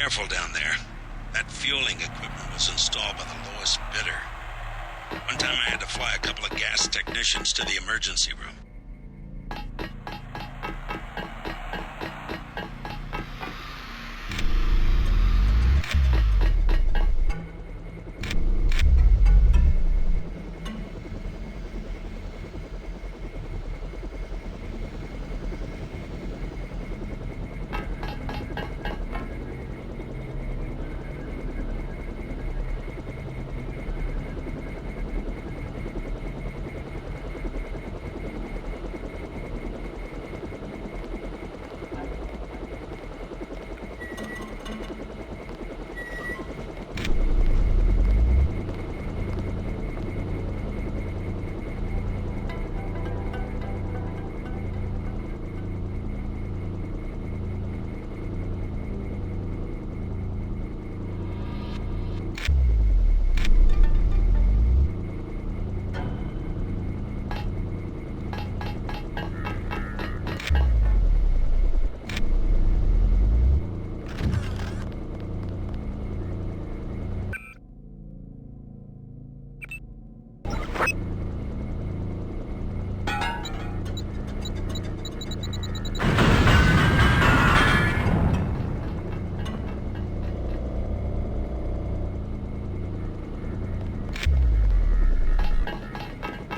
Careful down there. That fueling equipment was installed by the lowest bidder. One time I had to fly a couple of gas technicians to the emergency room.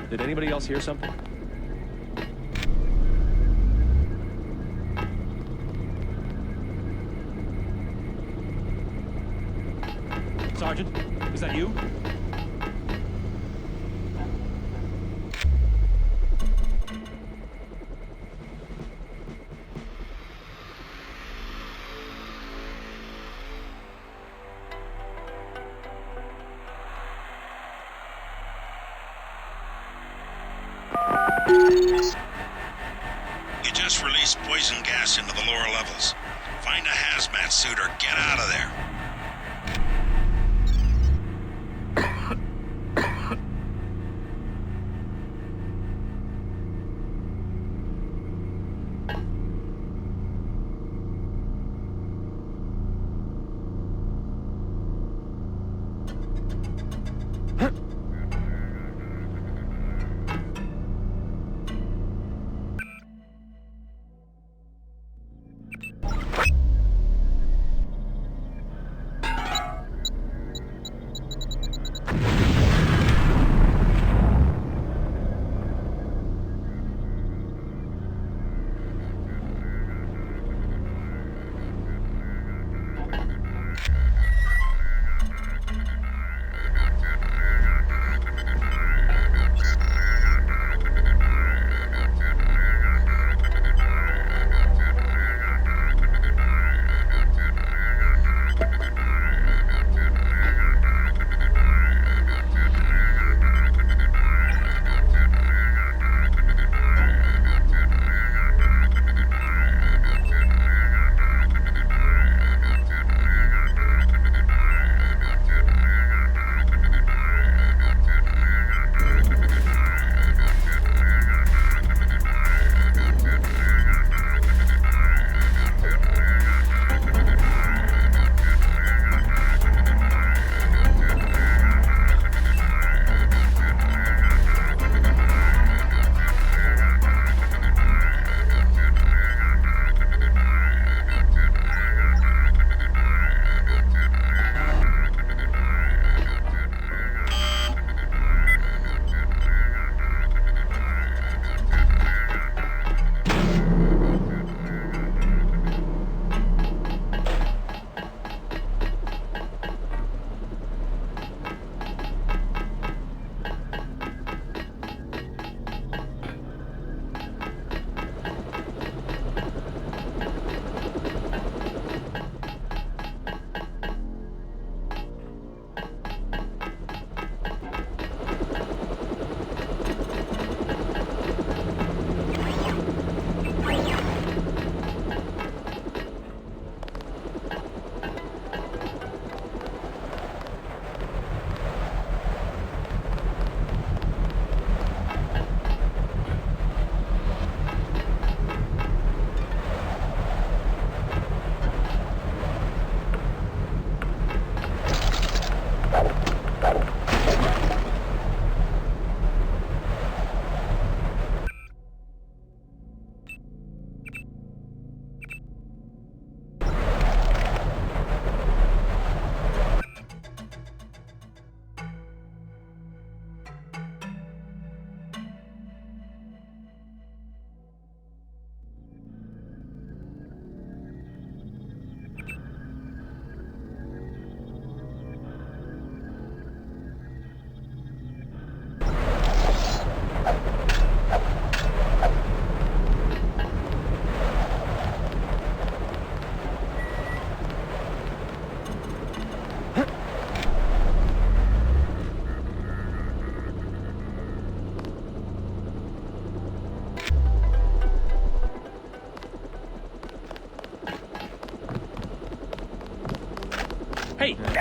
Did anybody else hear something? Sergeant, is that you? You just released poison gas into the lower levels. Find a hazmat suit or get out of there.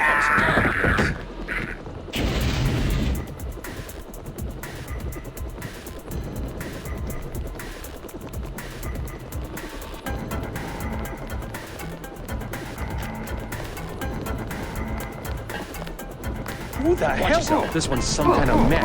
Fucks around, I guess. Who the Watch hell? yourself. This one's some kind of mech.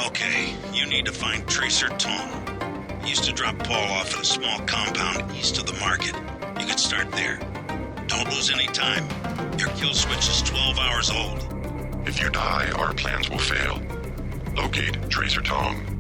Okay, you need to find Tracer Tom. He used to drop Paul off at a small compound east of the market. You could start there. Don't lose any time. Your kill switch is 12 hours old. If you die, our plans will fail. Locate Tracer Tom.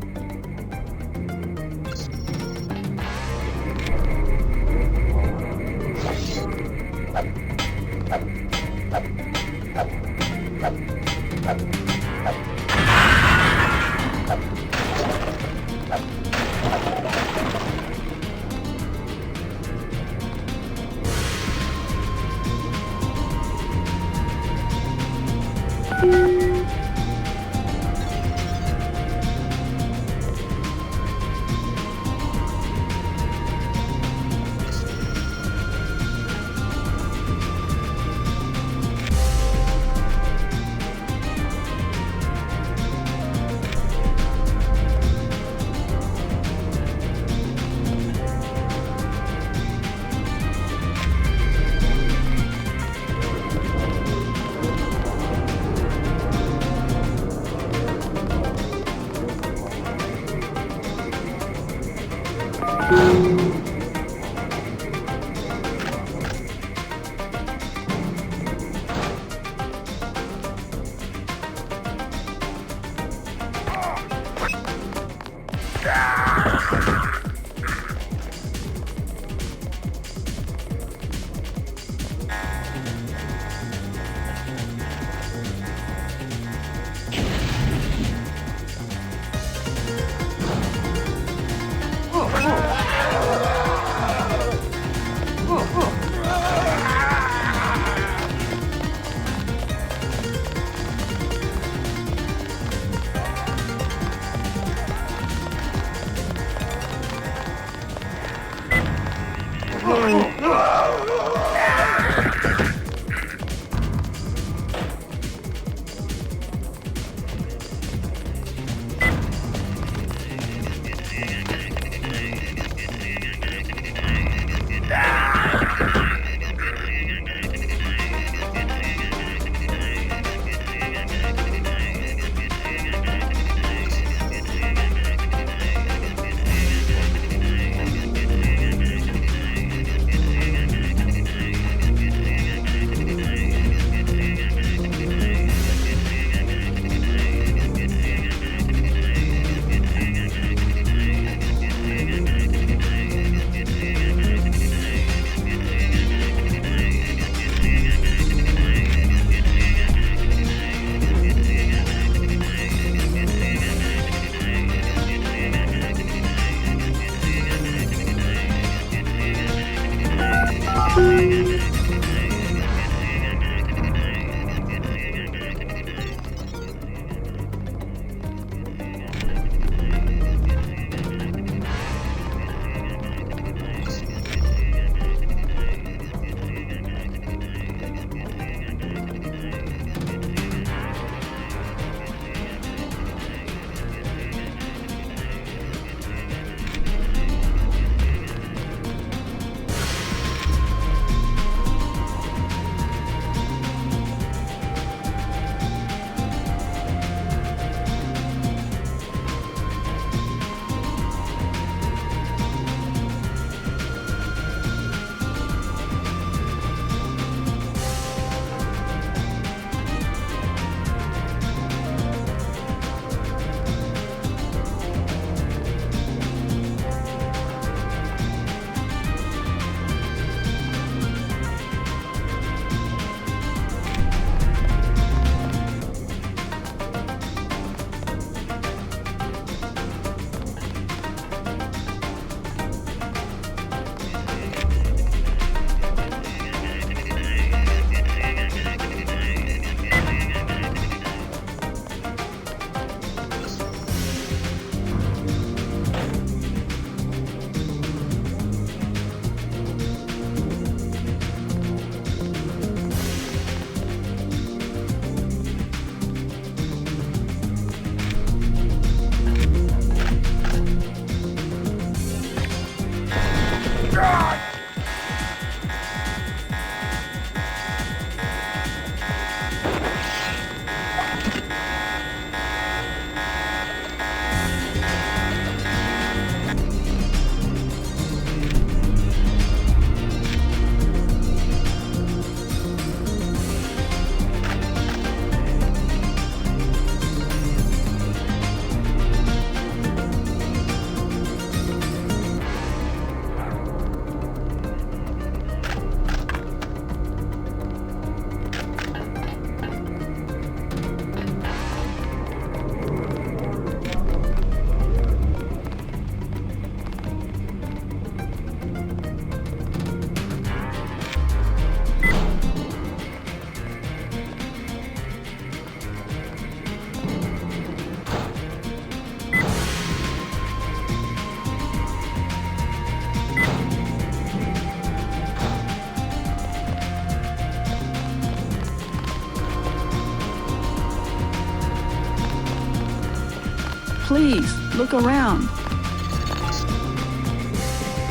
Please, look around.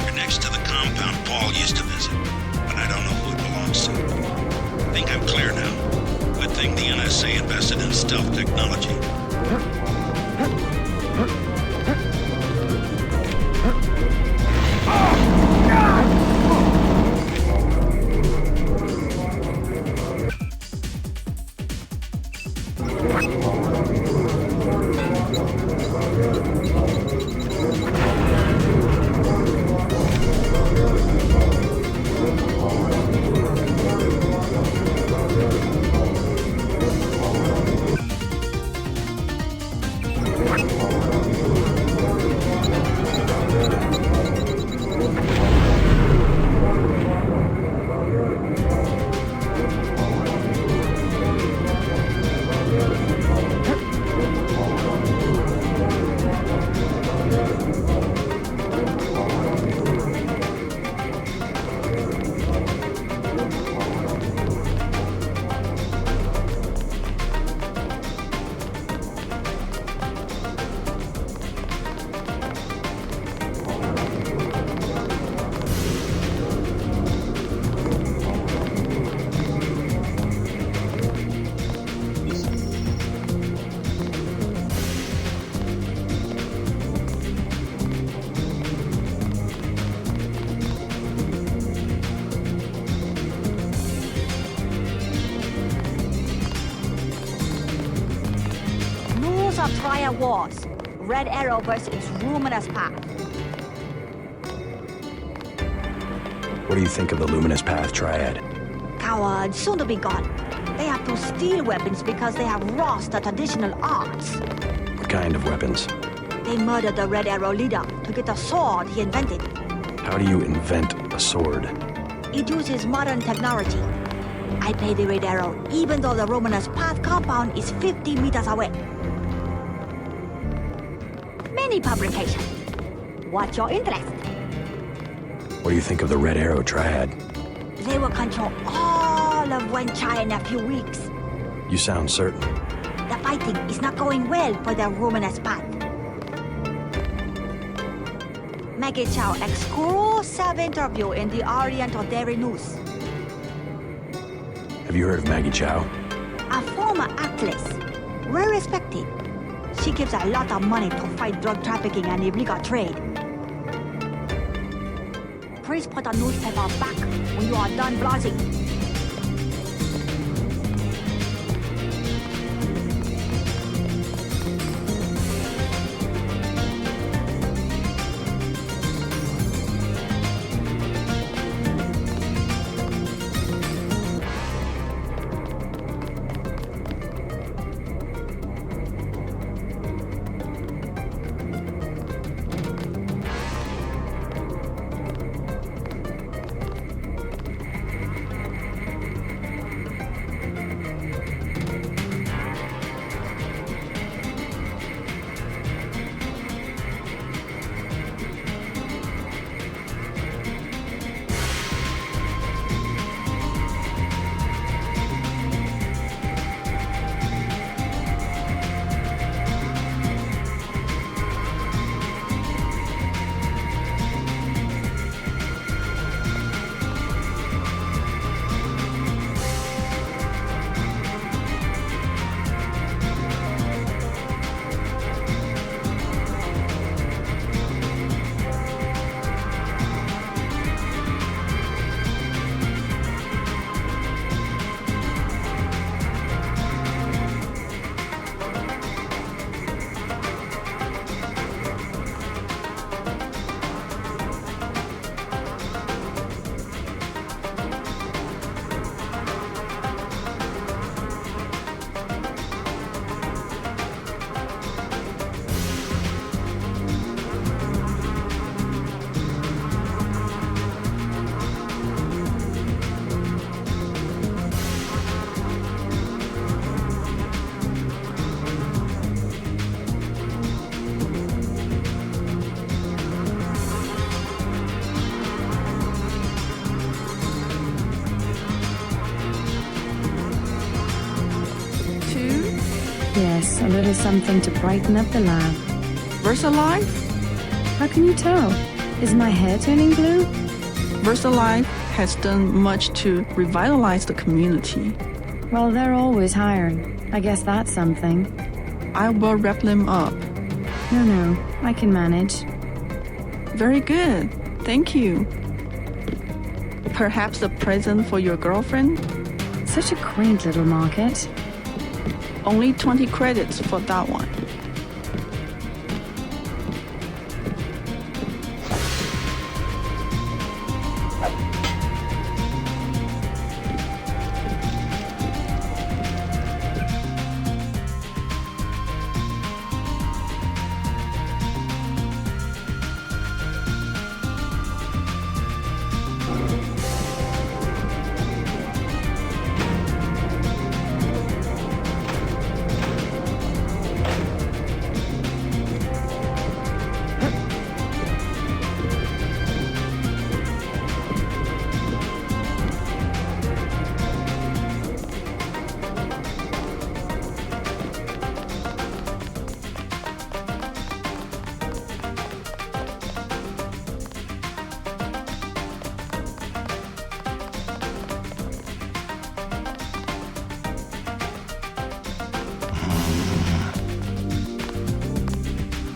You're next to the compound Paul used to visit, but I don't know who it belongs to. I think I'm clear now. Good thing the NSA invested in stealth technology. Rules of Triad Wars. Red Arrow versus Luminous Path. What do you think of the Luminous Path Triad? Cowards, soon to be gone. They have to steal weapons because they have lost the traditional arts. What kind of weapons? They murdered the Red Arrow leader to get the sword he invented. How do you invent a sword? It uses modern technology. I pay the Red Arrow even though the Luminous Path compound is 50 meters away. Many publication. What's your interest? What do you think of the Red Arrow Triad? They will control all of Wenchai in a few weeks. You sound certain. The fighting is not going well for the Luminous Path. Maggie Chow exclusive interview in the Oriental Daily News. Have you heard of Maggie Chow? A former actress, well respected. She gives a lot of money to fight drug trafficking and illegal trade. Please put the newspaper back when you are done browsing. Yes, a little something to brighten up the lab. VersaLife? How can you tell? Is my hair turning blue? VersaLife has done much to revitalize the community. Well, they're always hiring. I guess that's something. I will wrap them up. No, I can manage. Very good. Thank you. Perhaps a present for your girlfriend? Such a quaint little market. Only 20 credits for that one.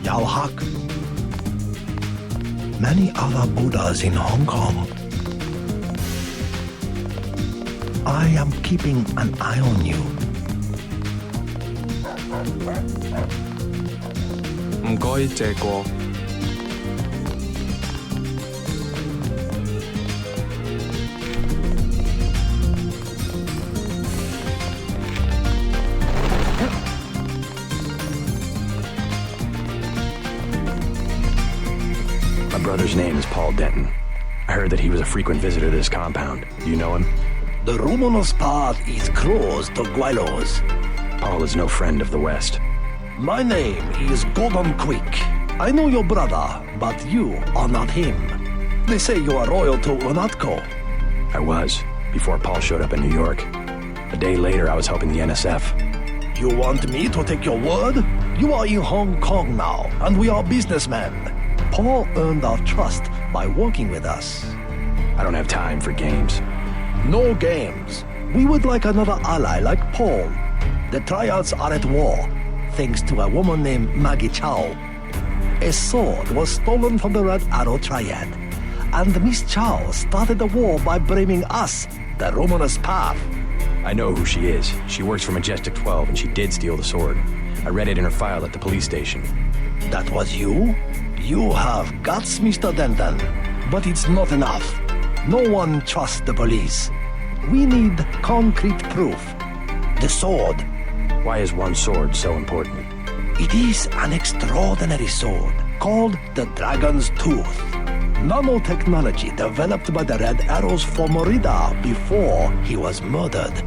Yao Hak. Many other Buddhas in Hong Kong. I am keeping an eye on you. 唔該借過。My brother's name is Paul Denton. I heard that he was a frequent visitor to this compound. Do you know him? The Luminous path is closed to Guilos. Paul is no friend of the West. My name is Gordon Quick. I know your brother, but you are not him. They say you are loyal to Unatco. I was, before Paul showed up in New York. A day later, I was helping the NSF. You want me to take your word? You are in Hong Kong now, and we are businessmen. Paul earned our trust by working with us. I don't have time for games. No games. We would like another ally like Paul. The Triads are at war, thanks to a woman named Maggie Chow. A sword was stolen from the Red Arrow Triad, and Miss Chow started the war by blaming us, the Luminous Path. I know who she is. She works for Majestic 12, and she did steal the sword. I read it in her file at the police station. That was you? You have guts, Mr. Denton, but it's not enough. No one trusts the police. We need concrete proof. The sword. Why is one sword so important? It is an extraordinary sword called the Dragon's Tooth. Nanotechnology developed by the Red Arrow's Fomorida before he was murdered.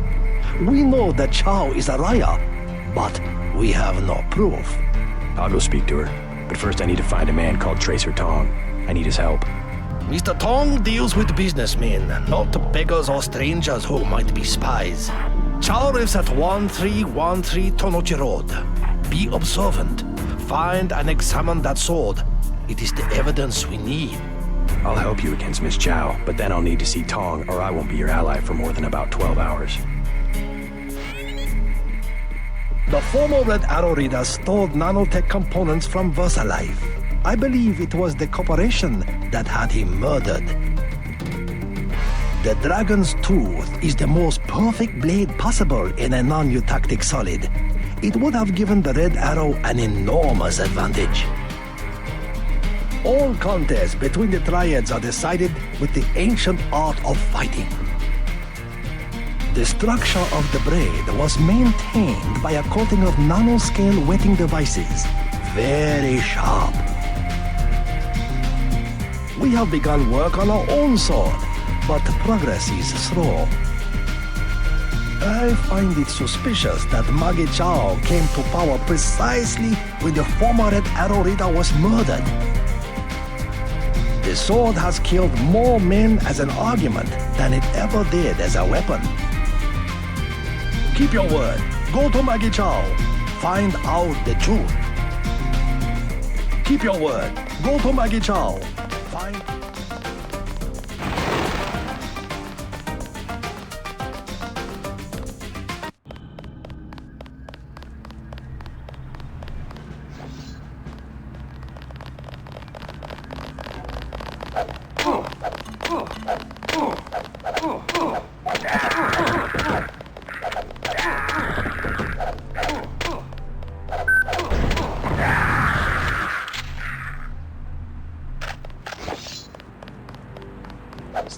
We know that Chow is a Raya, but we have no proof. I'll go speak to her. But first I need to find a man called Tracer Tong. I need his help. Mr. Tong deals with businessmen, not beggars or strangers who might be spies. Chow lives at 1313 Tonochi Road. Be observant. Find and examine that sword. It is the evidence we need. I'll help you against Miss Chow, but then I'll need to see Tong or I won't be your ally for more than about 12 hours. The former Red Arrow Reader stole nanotech components from VersaLife. I believe it was the corporation that had him murdered. The Dragon's Tooth is the most perfect blade possible in a non-eutactic solid. It would have given the Red Arrow an enormous advantage. All contests between the Triads are decided with the ancient art of fighting. The structure of the blade was maintained by a coating of nanoscale wetting devices. Very sharp. We have begun work on our own sword, but progress is slow. I find it suspicious that Maggie Chow came to power precisely when the former Red Arrow Reader was murdered. The sword has killed more men as an argument than it ever did as a weapon. Keep your word. Go to Maggie Chow. Find out the truth. Keep your word. Go to Maggie Chow. Find...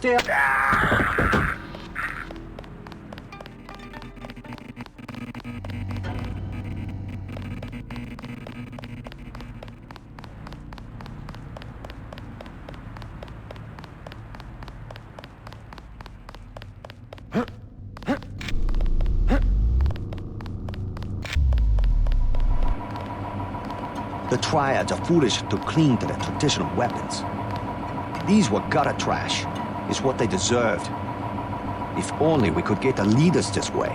Stay up. The triads are foolish to cling to their traditional weapons. These were gutter trash. Is what they deserved. If only we could get the leaders this way.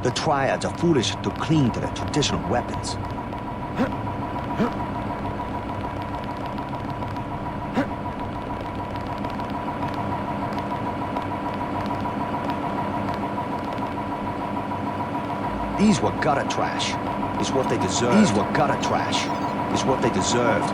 The triads are foolish to cling to their traditional weapons. These were gutter trash. Is what they deserved. These were gutter trash. Is what they deserved.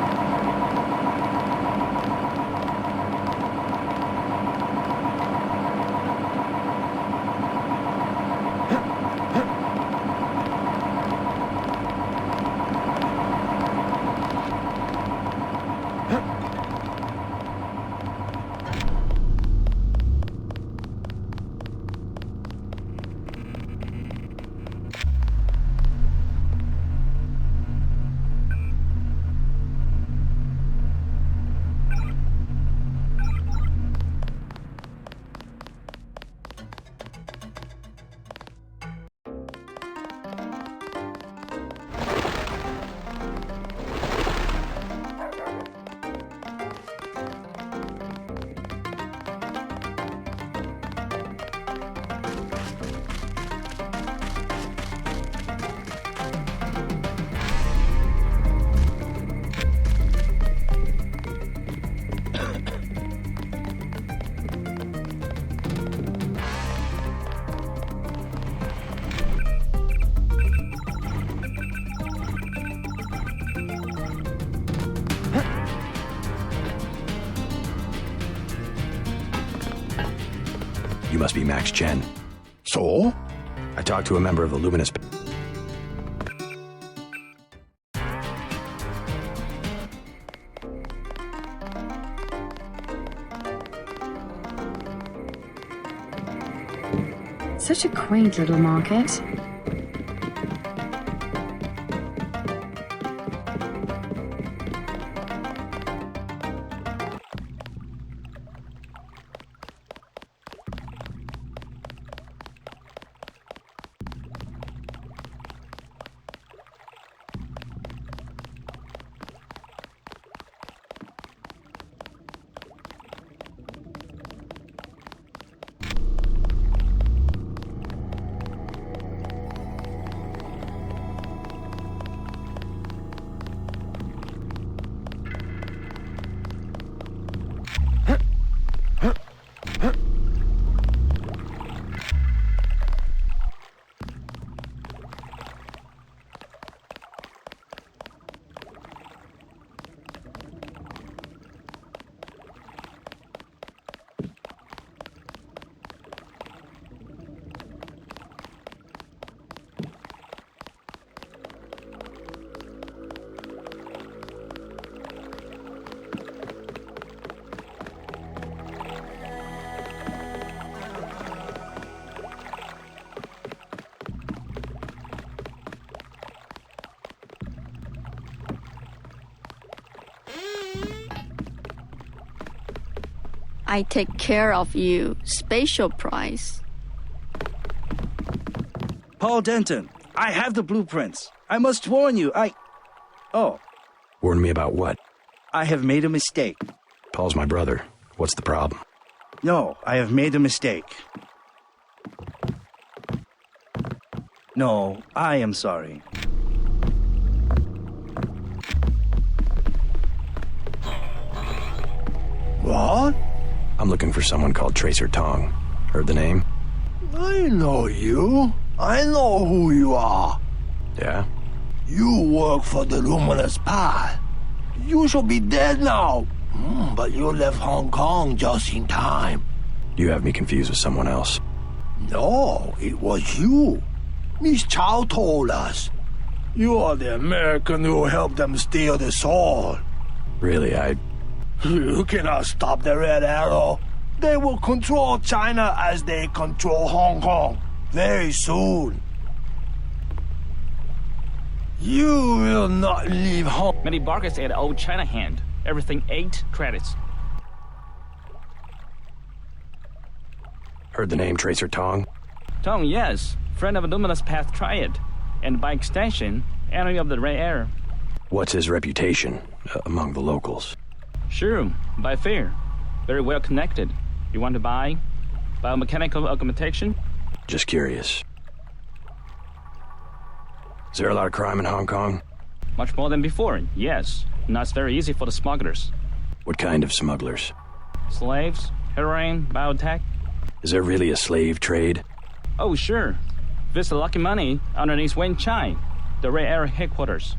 You must be Max Chen. So? I talked to a member of the Luminous... Such a quaint little market. I take care of you. Special price. Paul Denton, I have the blueprints. I must warn you, Oh, Warn me about what? I have made a mistake. Paul's my brother. What's the problem? No, I have made a mistake. No, I am sorry. What? I'm looking for someone called Tracer Tong. Heard the name? I know you. I know who you are. Yeah? You work for the Luminous Path. You should be dead now. But you left Hong Kong just in time. You have me confused with someone else. No, it was you. Miss Chow told us. You are the American who helped them steal the sword. Really, You cannot stop the Red Arrow. They will control China as they control Hong Kong very soon. You will not leave home. Many bargains at Old China Hand. Everything 8 credits. Heard the name Tracer Tong? Tong, yes. Friend of Luminous Path Triad. And by extension, enemy of the Red Air. What's his reputation among the locals? Sure, by fair. Very well connected. You want to buy? Biomechanical augmentation? Just curious. Is there a lot of crime in Hong Kong? Much more than before, yes. Now it's very easy for the smugglers. What kind of smugglers? Slaves, heroin, biotech. Is there really a slave trade? Oh, sure. Visit Lucky Money underneath Wen Chai, the Red Air headquarters.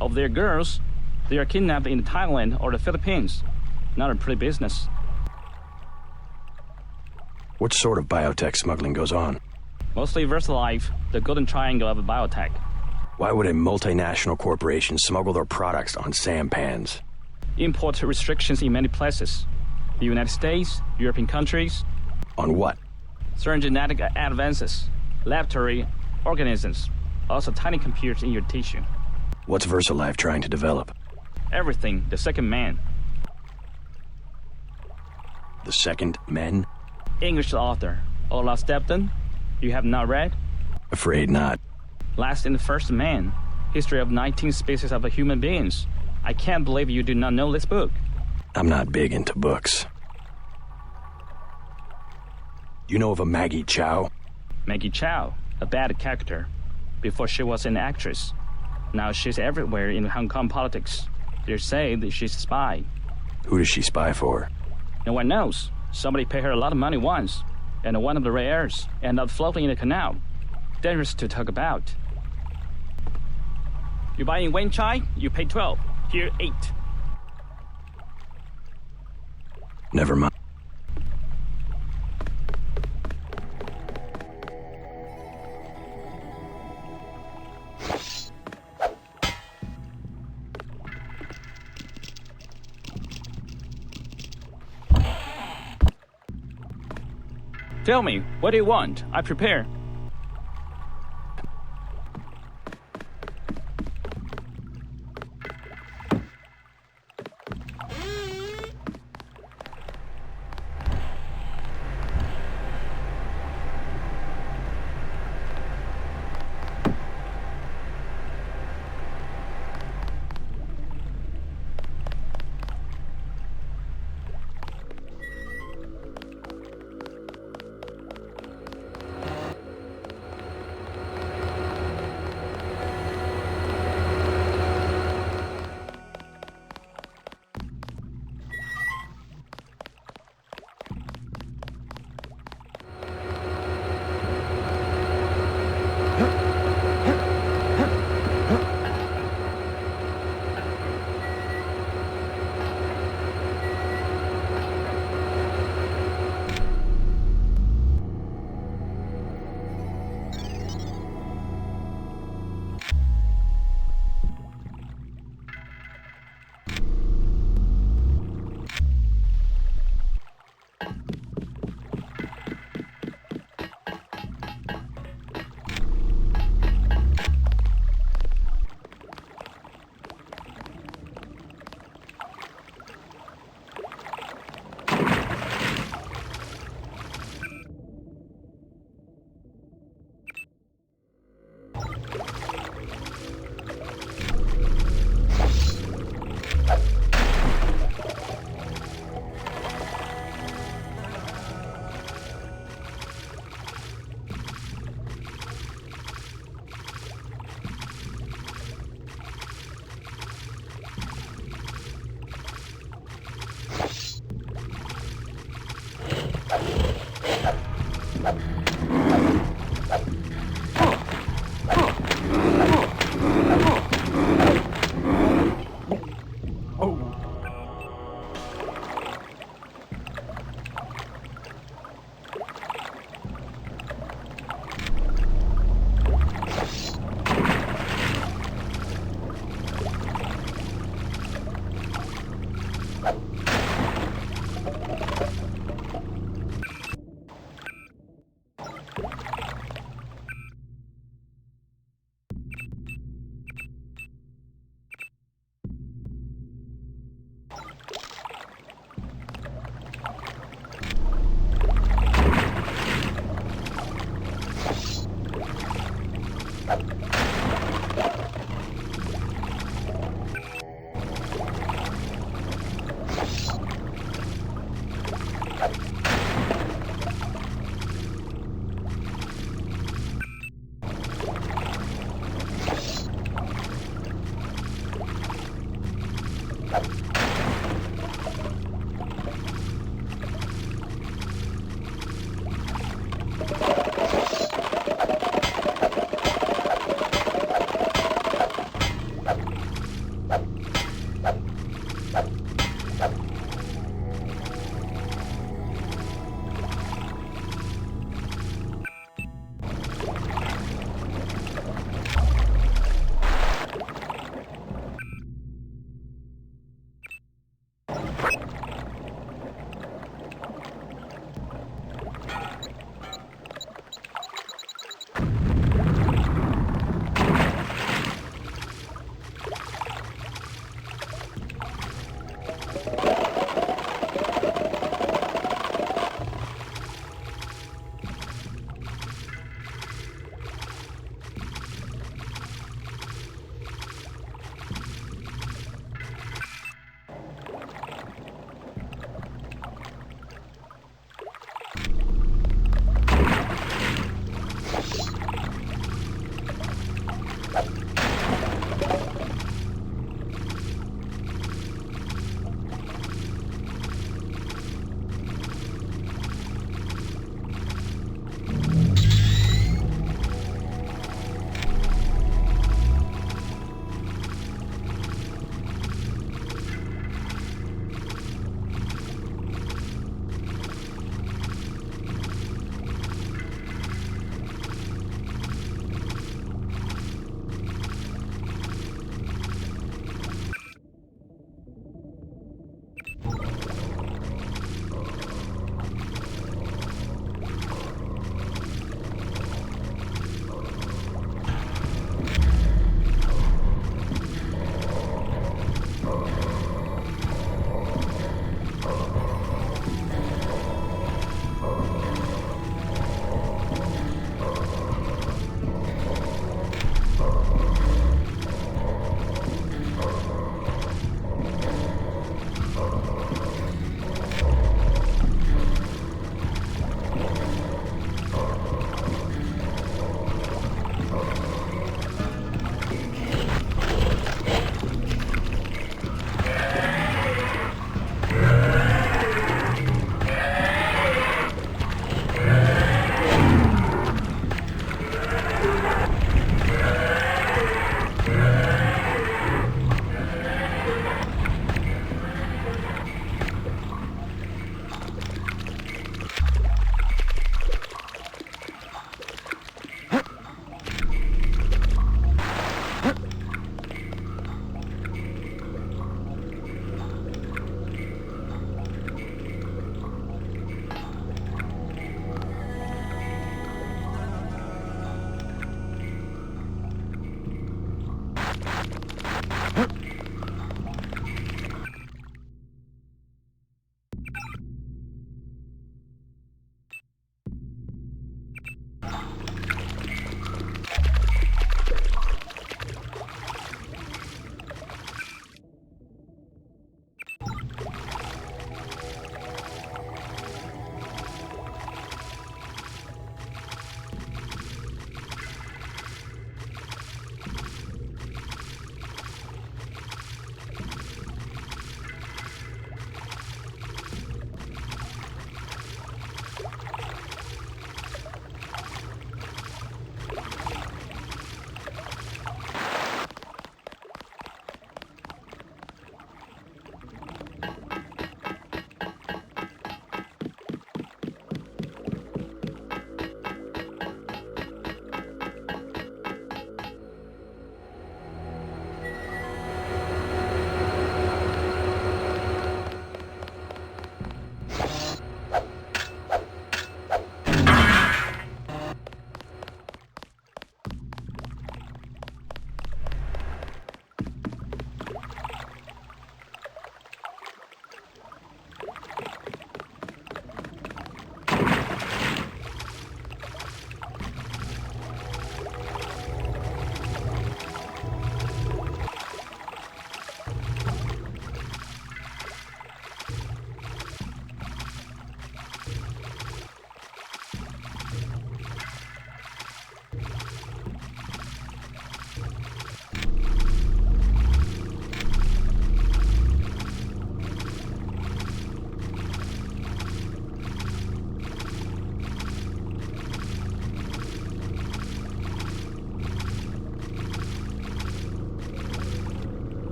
Of their girls, they are kidnapped in Thailand or the Philippines. Not a pretty business. What sort of biotech smuggling goes on? Mostly VersaLife, the golden triangle of biotech. Why would a multinational corporation smuggle their products on sampans? Import restrictions in many places. The United States, European countries. On what? Certain genetic advances, laboratory organisms, also tiny computers in your tissue. What's VersaLife trying to develop? Everything, the second man. The Second Men? English author, Ola Stepton. You have not read? Afraid not. Last and the First Man, history of 19 species of human beings. I can't believe you do not know this book. I'm not big into books. You know of a Maggie Chow? Maggie Chow, a bad character. Before she was an actress. Now she's everywhere in Hong Kong politics. They say that she's a spy. Who does she spy for? No one knows. Somebody paid her a lot of money once. And one of the Red Airs ended up floating in the canal. Dangerous to talk about. You buy in Wen Chai, you pay 12. Here, 8. Never mind. Tell me, what do you want? I prepare.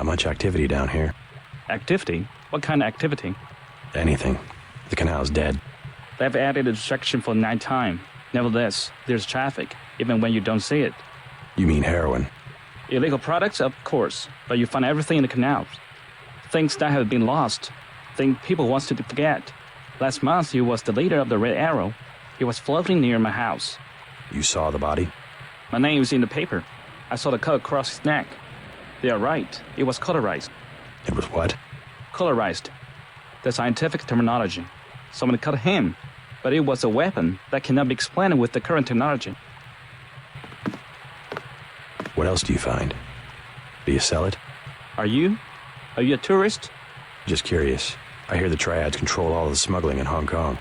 much activity down here. Activity? What kind of activity? Anything. The canal's dead. They've added a section for nighttime. Nevertheless, there's traffic, even when you don't see it. You mean heroin? Illegal products, of course, but you find everything in the canals. Things that have been lost. Things people want to forget. Last month, he was the leader of the Red Arrow. He was floating near my house. You saw the body? My name is in the paper. I saw the cut across his neck. They are right. It was cauterized. It was what? Cauterized. The scientific terminology. Someone cut him, but it was a weapon that cannot be explained with the current technology. What else do you find? Do you sell it? Are you? Are you a tourist? Just curious. I hear the triads control all of the smuggling in Hong Kong.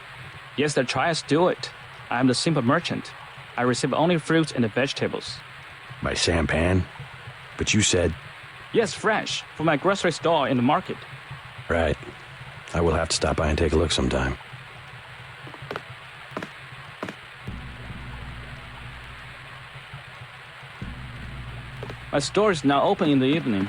Yes, the triads do it. I am the simple merchant. I receive only fruits and vegetables. By sampan? But you said... Yes, fresh, from my grocery store in the market. Right. I will have to stop by and take a look sometime. My store is now open in the evening.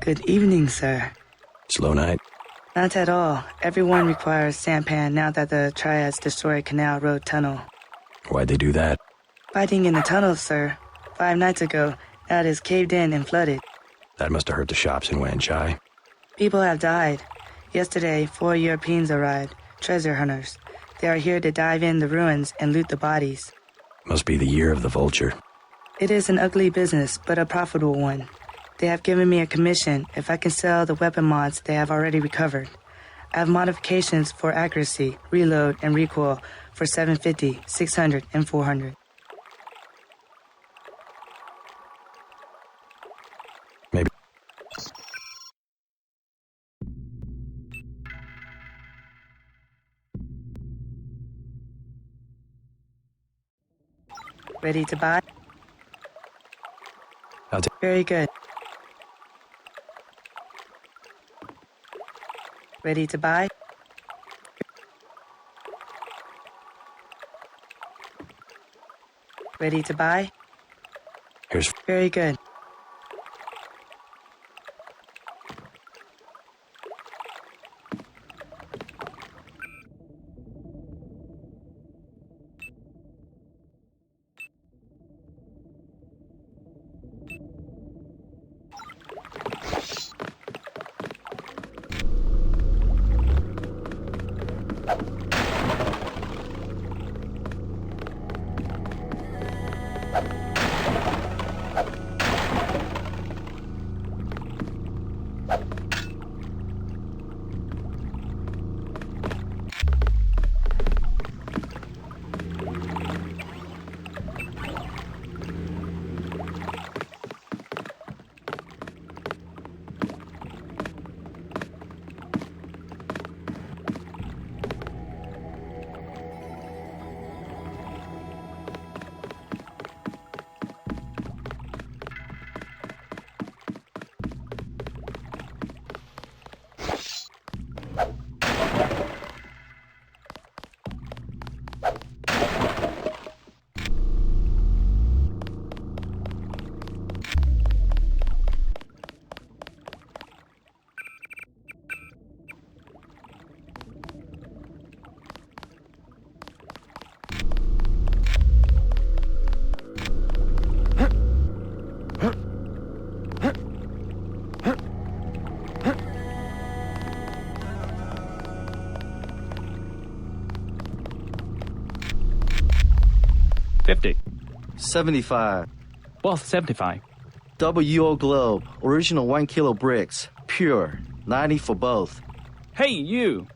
Good evening, sir. Slow night? Not at all. Everyone requires sampan now that the triads destroyed Canal Road Tunnel. Why'd they do that? Fighting in the tunnel, sir. 5 nights ago, now it is caved in and flooded. That must have hurt the shops in Wan Chai. People have died. Yesterday, 4 Europeans arrived, treasure hunters. They are here to dive in the ruins and loot the bodies. Must be the year of the vulture. It is an ugly business, but a profitable one. They have given me a commission if I can sell the weapon mods they have already recovered. I have modifications for accuracy, reload, and recoil for 750, 600, and 400. Maybe. Ready to buy? I'll take. Very good. Ready to buy? Ready to buy? Here's. Very good. 50. 75. Both 75. WO Globe, original 1 kilo bricks, pure, 90 for both. Hey, you!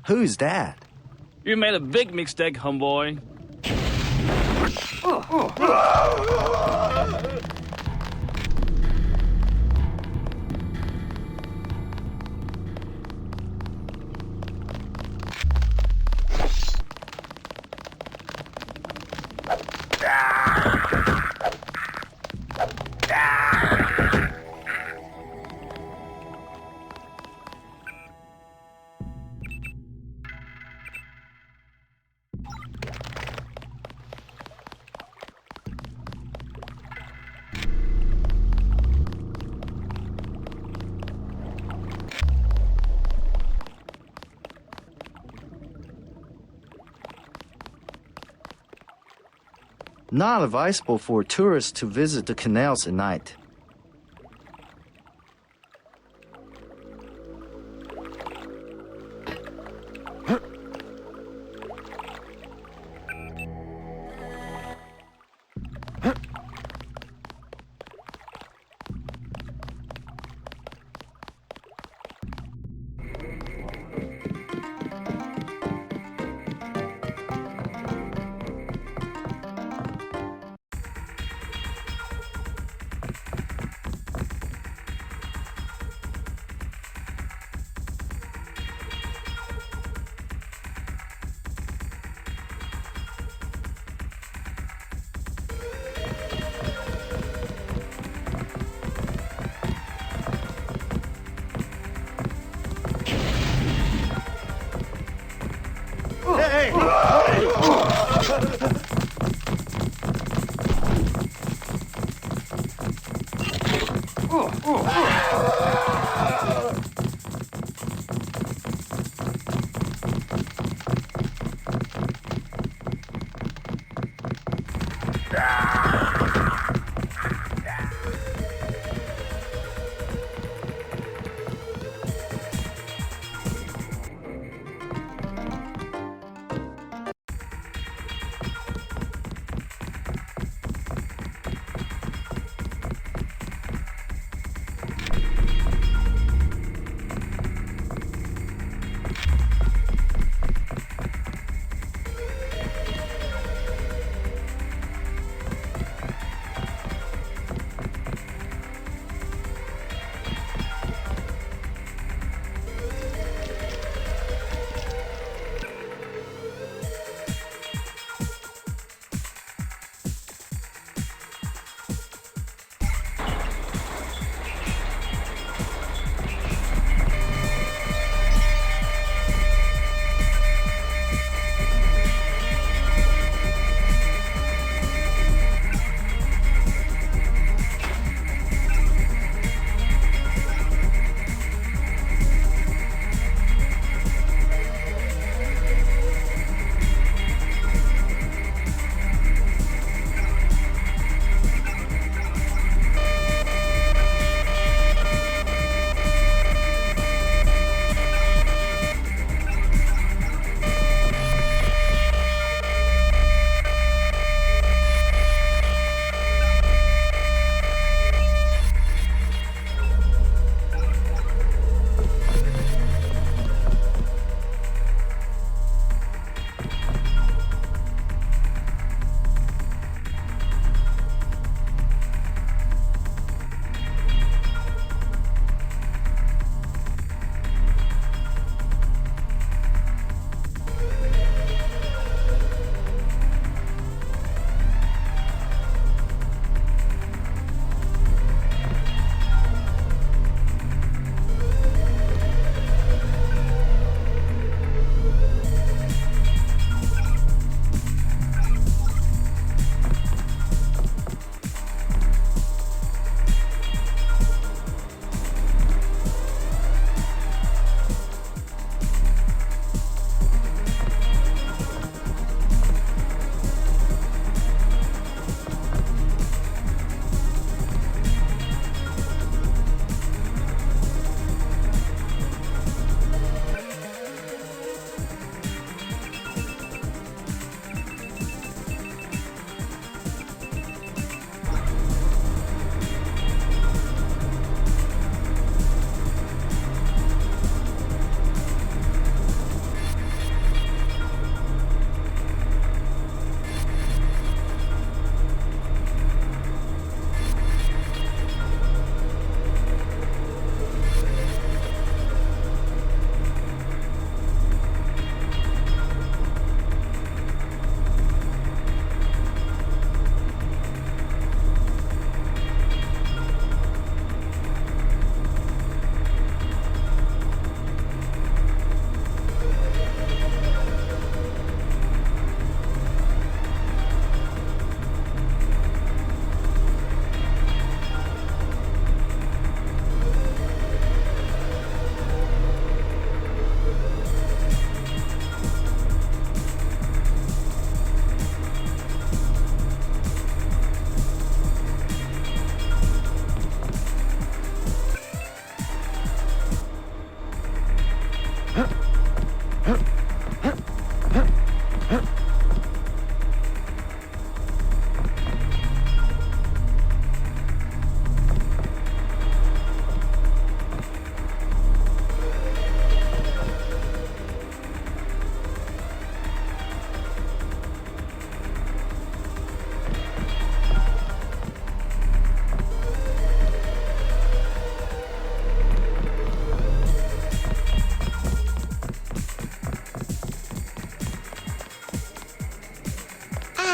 Who's that? You made a big mistake, homeboy. Not advisable for tourists to visit the canals at night.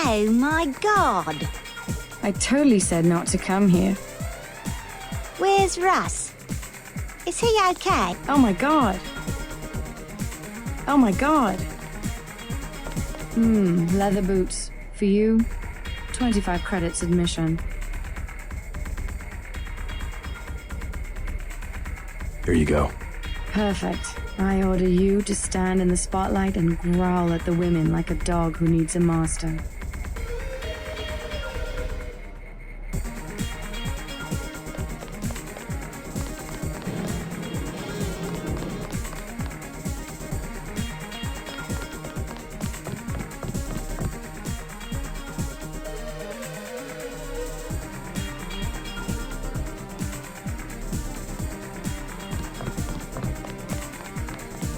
Oh my god! I totally said not to come here. Where's Russ? Is he okay? Oh my god. Oh my god. Leather boots. For you, 25 credits admission. Here you go. Perfect. I order you to stand in the spotlight and growl at the women like a dog who needs a master.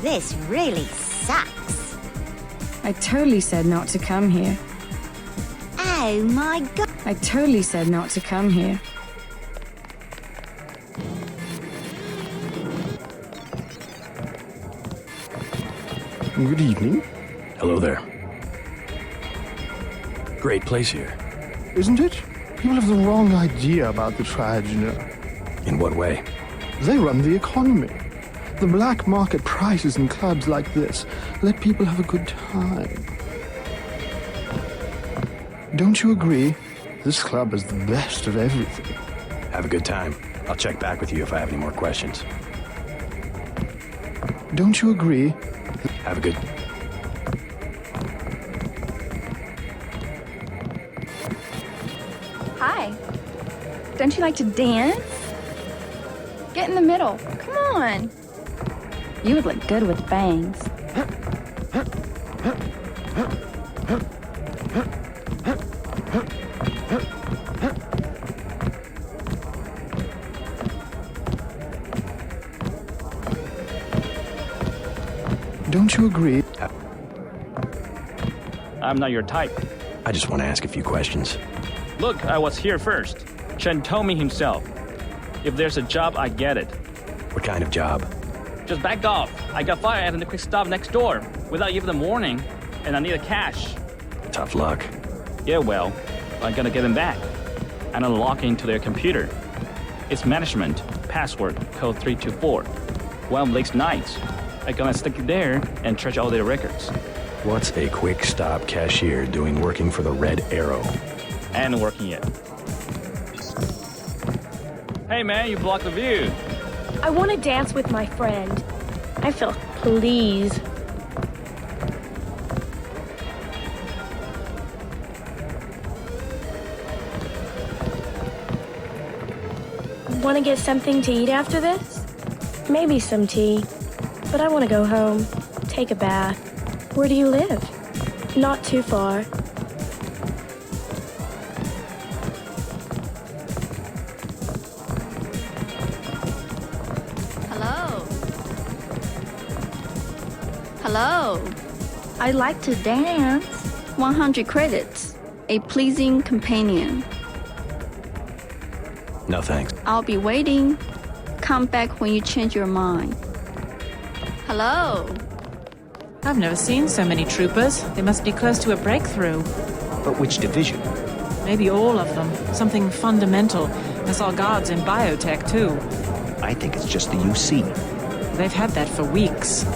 This really sucks. I totally said not to come here. Oh my god. I totally said not to come here. Good evening. Hello there. Great place here. Isn't it? People have the wrong idea about the triad, you know. In what way? They run the economy. The black market prices in clubs like this let people have a good time. Don't you agree? This club is the best of everything. Have a good time. I'll check back with you if I have any more questions. Don't you agree? Have a good... Hi. Don't you like to dance? Get in the middle. Come on. You would look good with bangs. Don't you agree? I'm not your type. I just want to ask a few questions. Look, I was here first. Chen told me himself. If there's a job, I get it. What kind of job? Just back off. I got fired at the quick stop next door without giving them warning, and I needed cash. Tough luck. Yeah, well, I gotta get them back. And I'm logging into their computer. It's management, password, code 324. One of these nights, I'm gonna stick it there and trash all their records. What's a quick stop cashier doing working for the Red Arrow? And working it. Hey man, you blocked the view. I want to dance with my friend. I feel pleased. Want to get something to eat after this? Maybe some tea. But I want to go home. Take a bath. Where do you live? Not too far. Hello. I'd like to dance. 100 credits. A pleasing companion. No thanks. I'll be waiting. Come back when you change your mind. Hello. I've never seen so many troopers. They must be close to a breakthrough. But which division? Maybe all of them. Something fundamental. I saw guards in biotech, too. I think it's just the UC. They've had that for weeks.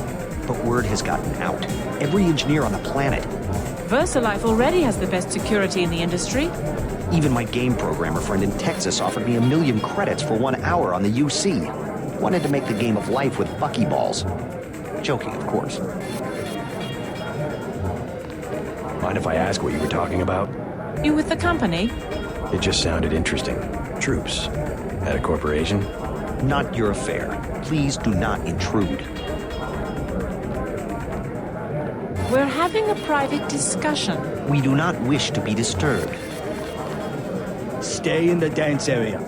But word has gotten out. Every engineer on the planet. VersaLife already has the best security in the industry. Even my game programmer friend in Texas offered me 1 million credits for 1 hour on the UC. Wanted to make the game of life with buckyballs. Joking, of course. Mind if I ask what you were talking about? You with the company? It just sounded interesting. Troops. At a corporation? Not your affair. Please do not intrude. We're having a private discussion. We do not wish to be disturbed. Stay in the dance area.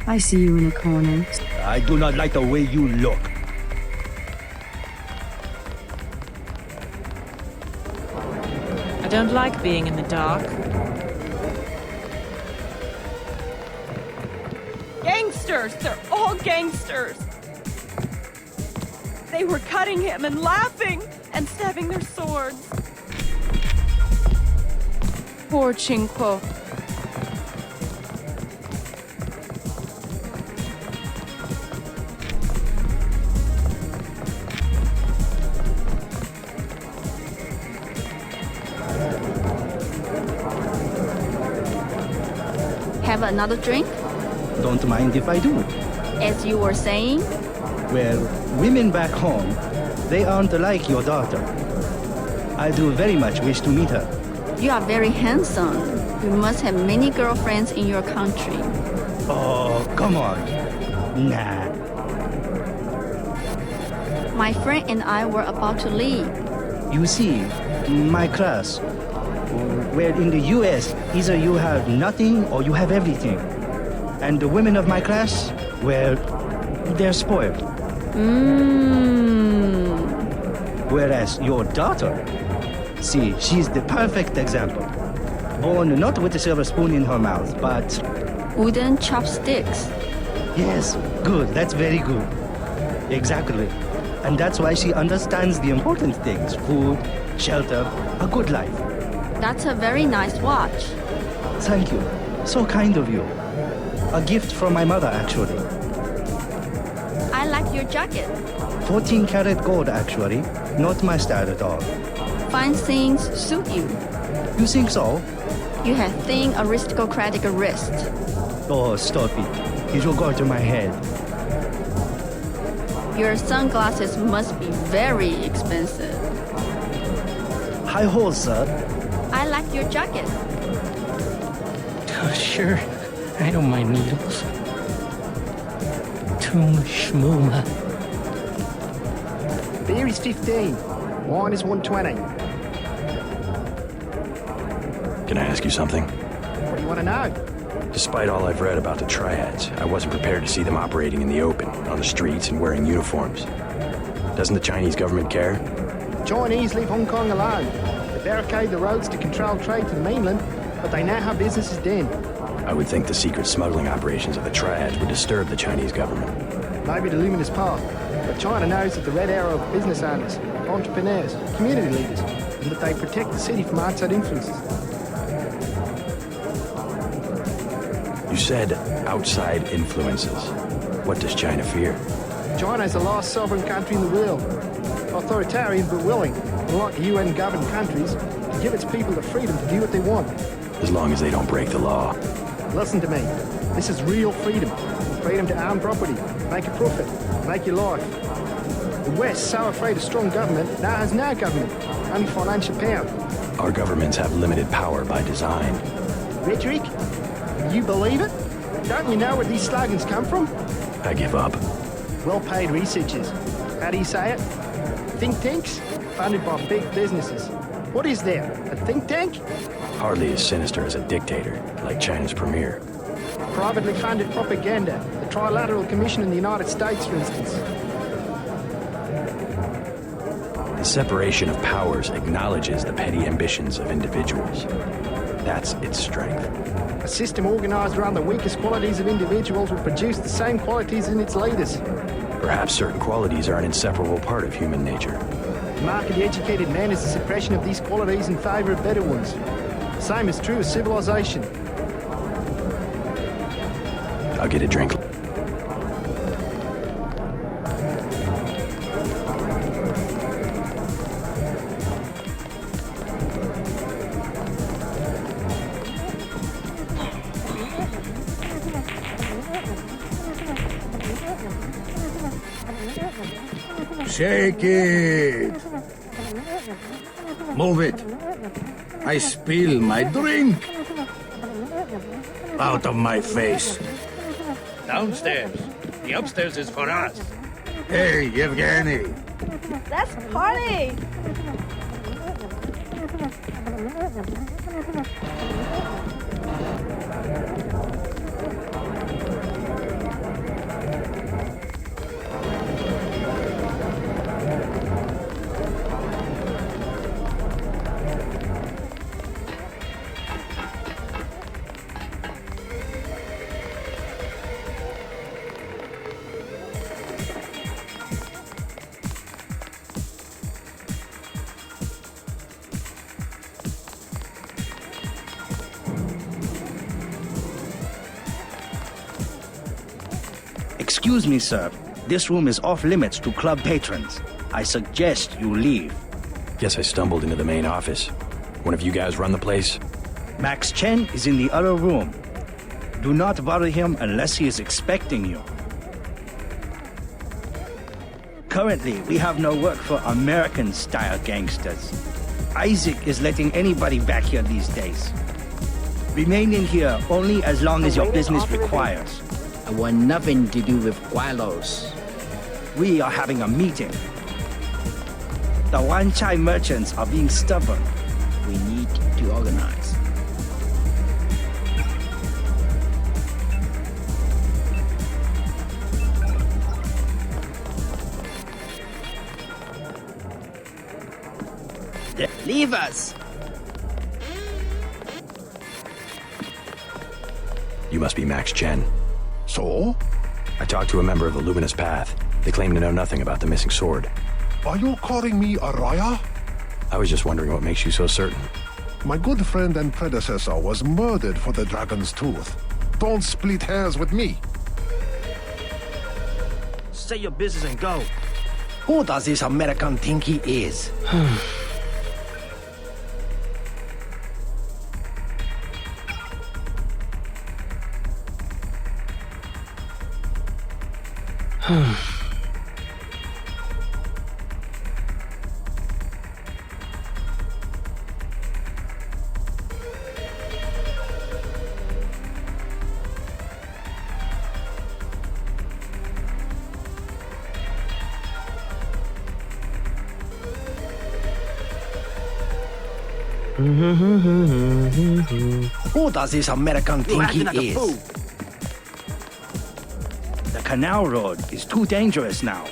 I see you in a corner. I do not like the way you look. I don't like being in the dark. gangsters. They're all gangsters. They were cutting him and laughing and stabbing their swords. Poor Chinquo. Have another drink? Don't mind if I do. As you were saying? Well, women back home, they aren't like your daughter. I do very much wish to meet her. You are very handsome. You must have many girlfriends in your country. Oh, come on. Nah. My friend and I were about to leave. You see, my class, well, in the US, either you have nothing or you have everything. And the women of my class, well, they're spoiled. Whereas your daughter, see, she's the perfect example. Born not with a silver spoon in her mouth, but... wooden chopsticks. Yes, good, that's very good. Exactly. And that's why she understands the important things. Food, shelter, a good life. That's a very nice watch. Thank you. So kind of you. A gift from my mother, actually. I like your jacket. 14 karat gold, actually. Not my style at all. Fine things suit you. You think so? You have thin aristocratic wrist. Oh, stop it. It will go to my head. Your sunglasses must be very expensive. High holes, sir. I like your jacket. Oh, sure. I don't mind needles. Toom schmooma. Beer is 15. Wine is 120. Can I ask you something? What do you want to know? Despite all I've read about the triads, I wasn't prepared to see them operating in the open, on the streets and wearing uniforms. Doesn't the Chinese government care? Chinese leave Hong Kong alone. They barricade the roads to control trade to the mainland, but they know how business is done. I would think the secret smuggling operations of the triads would disturb the Chinese government. Maybe the luminous path, but China knows that the red arrow of business owners, entrepreneurs, community leaders, and that they protect the city from outside influences. You said outside influences. What does China fear? China is the last sovereign country in the world. Authoritarian but willing, unlike UN-governed countries, to give its people the freedom to do what they want. As long as they don't break the law. Listen to me. This is real freedom. Freedom to own property, make a profit, make your life. The West, so afraid of strong government, now has no government, only financial power. Our governments have limited power by design. Rhetoric? You believe it? Don't you know where these slogans come from? I give up. Well-paid researchers. How do you say it? Think tanks? Funded by big businesses. What is there? A think tank? Hardly as sinister as a dictator, like China's premier. Privately funded propaganda. The Trilateral Commission in the United States, for instance. The separation of powers acknowledges the petty ambitions of individuals. That's its strength. A system organized around the weakest qualities of individuals will produce the same qualities in its leaders. Perhaps certain qualities are an inseparable part of human nature. The mark of the educated man is the suppression of these qualities in favor of better ones. The same is true of civilization. I'll get a drink. Shake it! Move it! I spill my drink! Out of my face! Downstairs. The upstairs is for us. Hey, Yevgeny! Let's party! Excuse me, sir. This room is off limits to club patrons. I suggest you leave. Guess I stumbled into the main office. One of you guys run the place? Max Chen is in the other room. Do not bother him unless he is expecting you. Currently, we have no work for American-style gangsters. Isaac is letting anybody back here these days. Remain in here only as long as your business requires. I want nothing to do with Gualos. We are having a meeting. The Wan Chai merchants are being stubborn. We need to organize. Leave us! You must be Max Chen. So? I talked to a member of the Luminous Path. They claim to know nothing about the missing sword. Are you calling me a liar? I was just wondering what makes you so certain. My good friend and predecessor was murdered for the Dragon's Tooth. Don't split hairs with me. Say your business and go. Who does this American think he is? Who does this American think he is? The canal road is too dangerous now.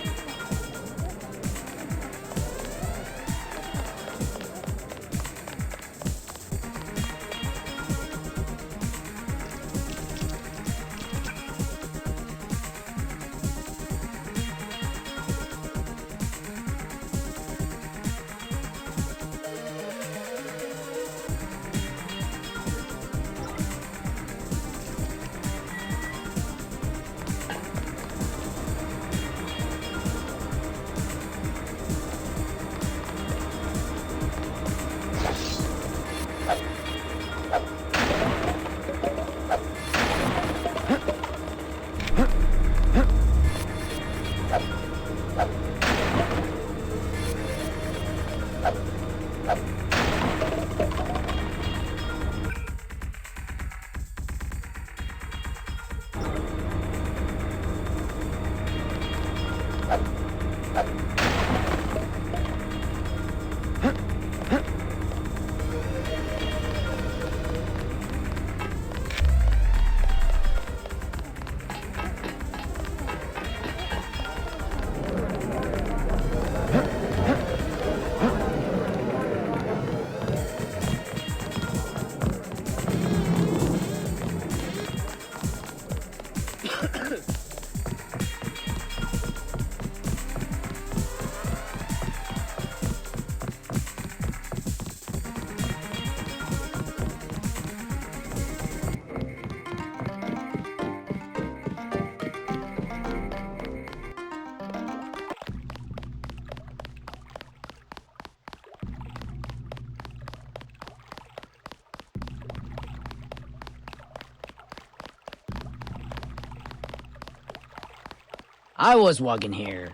I was walking here.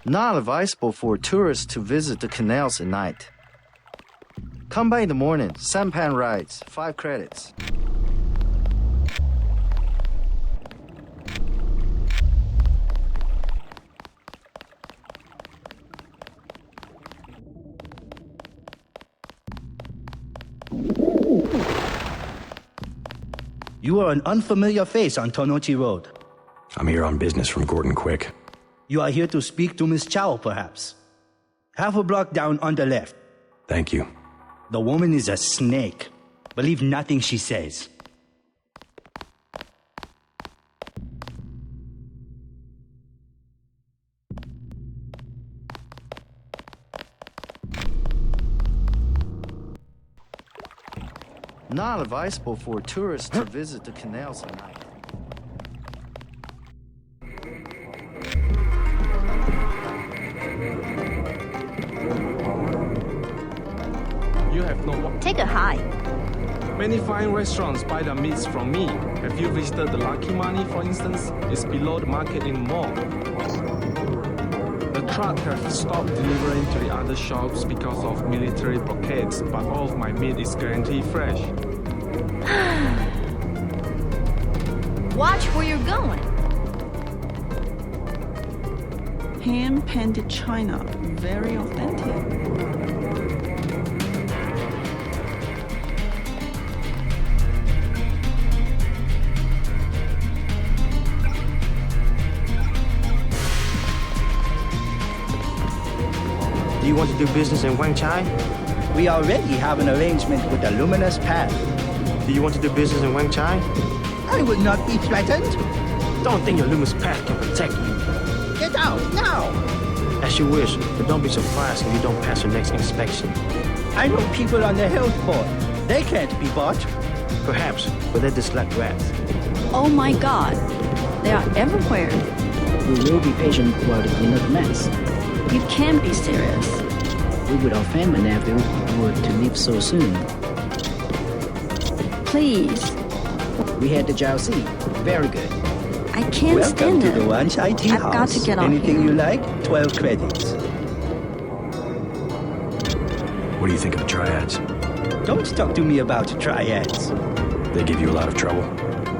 Not advisable for tourists to visit the canals at night. Come by in the morning. Sampan rides, 5 credits. You are an unfamiliar face on Tonochi Road. I'm here on business from Gordon Quick. You are here to speak to Miss Chow, perhaps. Half a block down on the left. Thank you. The woman is a snake. Believe nothing she says. Not advisable for tourists to visit the canals at night. You have no... Take a hike. Many fine restaurants buy their meats from me. Have you visited the Lucky Money, for instance? It's below the market in the mall. The truck have stopped delivering to the other shops because of military blockades, but all of my meat is guaranteed fresh. Watch where you're going. Hand-painted china, very authentic. Do you want to do business in Wang Chai? We already have an arrangement with the Luminous Path. Do you want to do business in Wang Chai? I will not be threatened. Don't think your Luminous Path can protect you. Get out now! As you wish, but don't be surprised if you don't pass your next inspection. I know people on the health board. They can't be bought. Perhaps, but they dislike rats. Oh my God. They are everywhere. We will be patient while they clean up the mess. You can't be serious. We would offend my nephew were to leave so soon. Please. We had the Jiaozi. Very good. I can't Welcome stand to it. the Wan Chai Tea I've House. got to get off Anything here. you like, 12 credits. What do you think of the triads? Don't talk to me about triads. They give you a lot of trouble?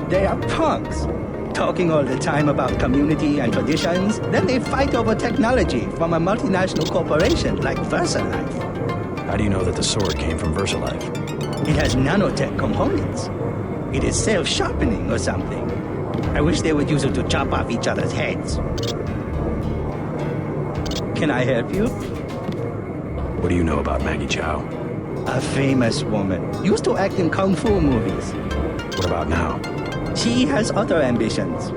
They are punks. Talking all the time about community and traditions, then they fight over technology from a multinational corporation like VersaLife. How do you know that the sword came from VersaLife? It has nanotech components. It is self-sharpening or something. I wish they would use it to chop off each other's heads. Can I help you? What do you know about Maggie Chow? A famous woman. Used to act in kung fu movies. What about now? She has other ambitions.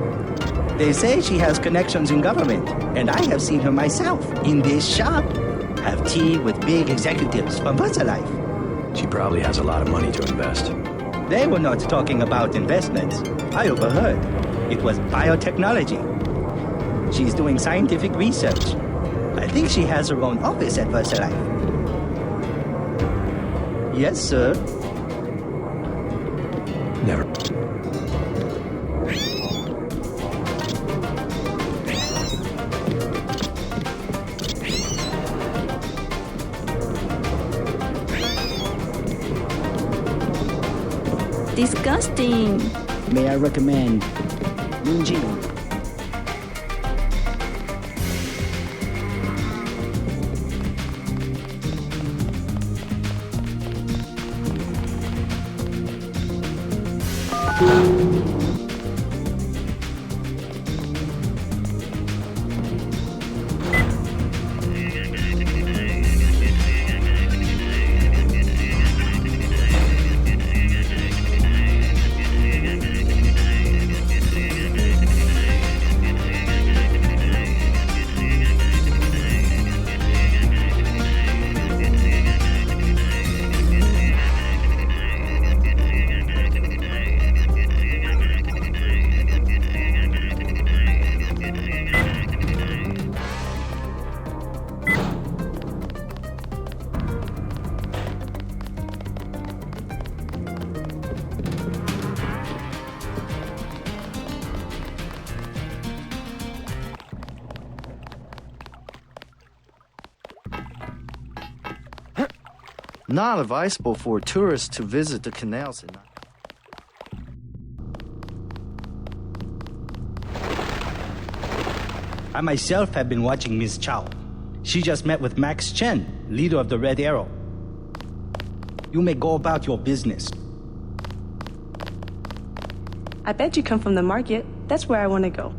They say she has connections in government, and I have seen her myself in this shop. Have tea with big executives from VersaLife. She probably has a lot of money to invest. They were not talking about investments. I overheard. It was biotechnology. She's doing scientific research. I think she has her own office at VersaLife. Yes, sir. Never. Disgusting. May I recommend Yunji? Not advisable for tourists to visit the canals at night. I myself have been watching Miss Chow. She just met with Max Chen, leader of the Red Arrow. You may go about your business. I bet you come from the market. That's where I want to go.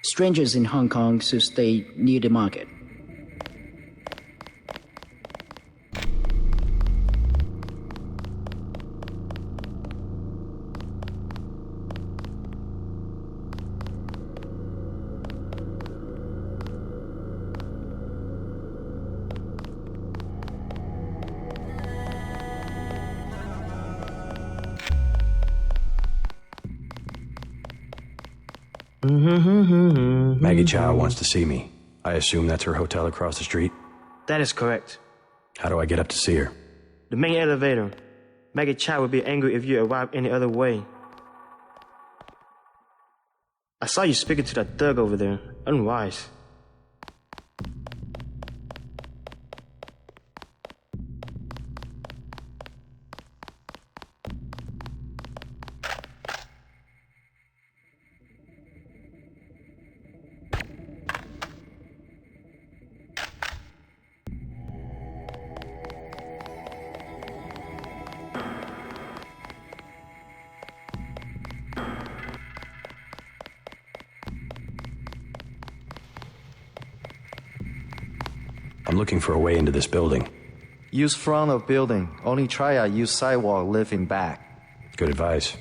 Strangers in Hong Kong should stay near the market. Maggie Chow wants to see me. I assume that's her hotel across the street? That is correct. How do I get up to see her? The main elevator. Maggie Chow would be angry if you arrive any other way. I saw you speaking to that thug over there. Unwise. I'm looking for a way into this building. Use front of building. Only triad use sidewalk, live in back. Good advice.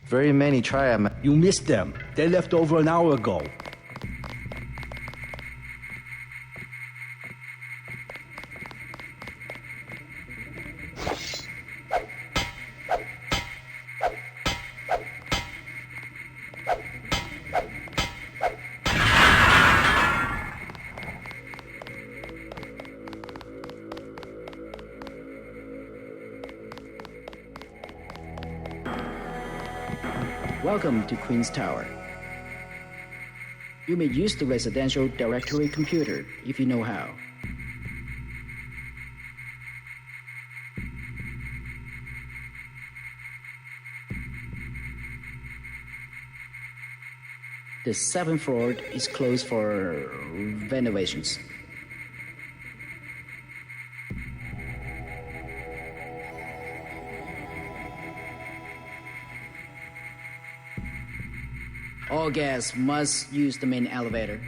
Very many triad. You missed them. They left over an hour ago. Welcome to Queen's Tower. You may use the residential directory computer if you know how. The 7th floor is closed for renovations. All guests must use the main elevator.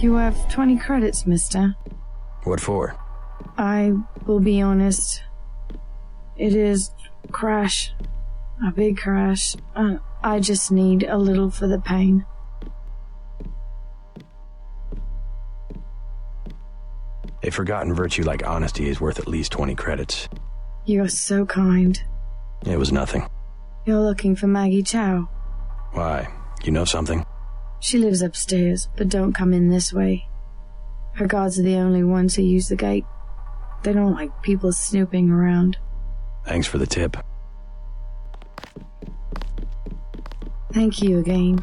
You have 20 credits, mister. What for? I will be honest. It is crash. A big crash. I just need a little for the pain. A forgotten virtue like honesty is worth at least 20 credits. You're so kind. It was nothing. You're looking for Maggie Chow. Why? You know something? She lives upstairs, but don't come in this way. Her guards are the only ones who use the gate. They don't like people snooping around. Thanks for the tip. Thank you again.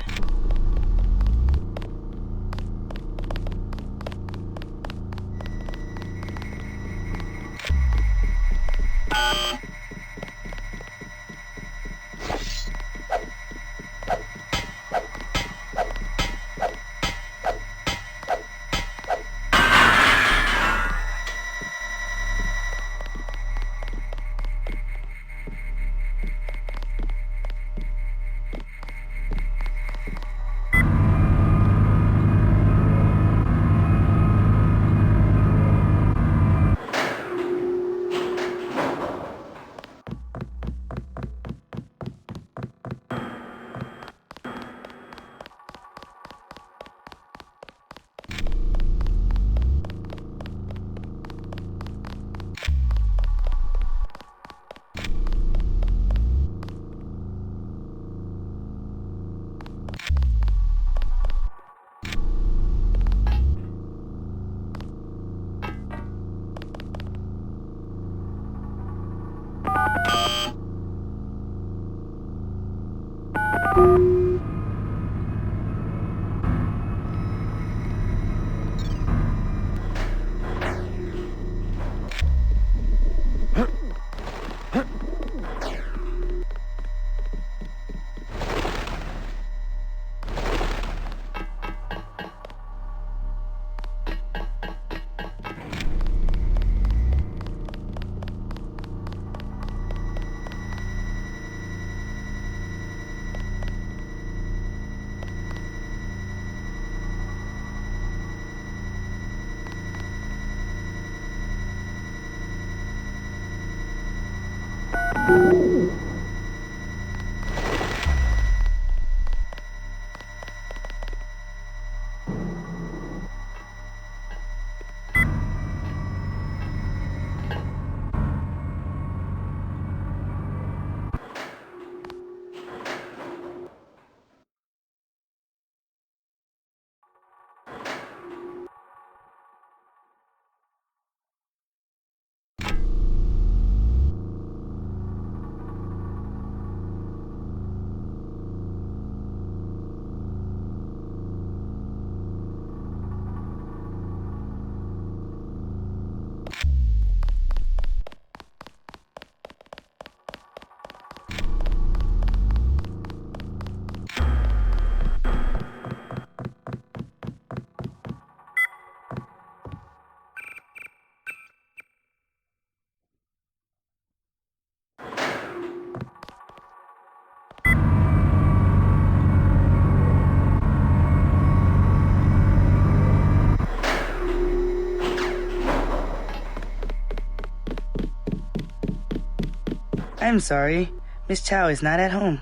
I'm sorry. Miss Chow is not at home.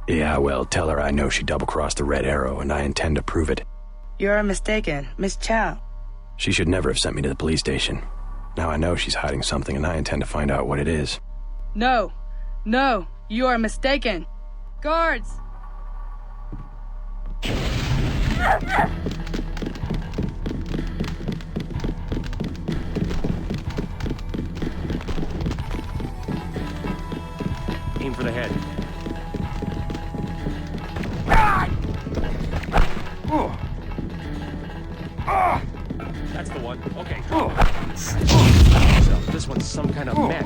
Yeah, well, tell her I know she double-crossed the Red Arrow, and I intend to prove it. You are mistaken. Miss Chow. She should never have sent me to the police station. Now I know she's hiding something, and I intend to find out what it is. No. No. You are mistaken. Guards! Aim for the head. That's the one. Okay. So this one's some kind of mech.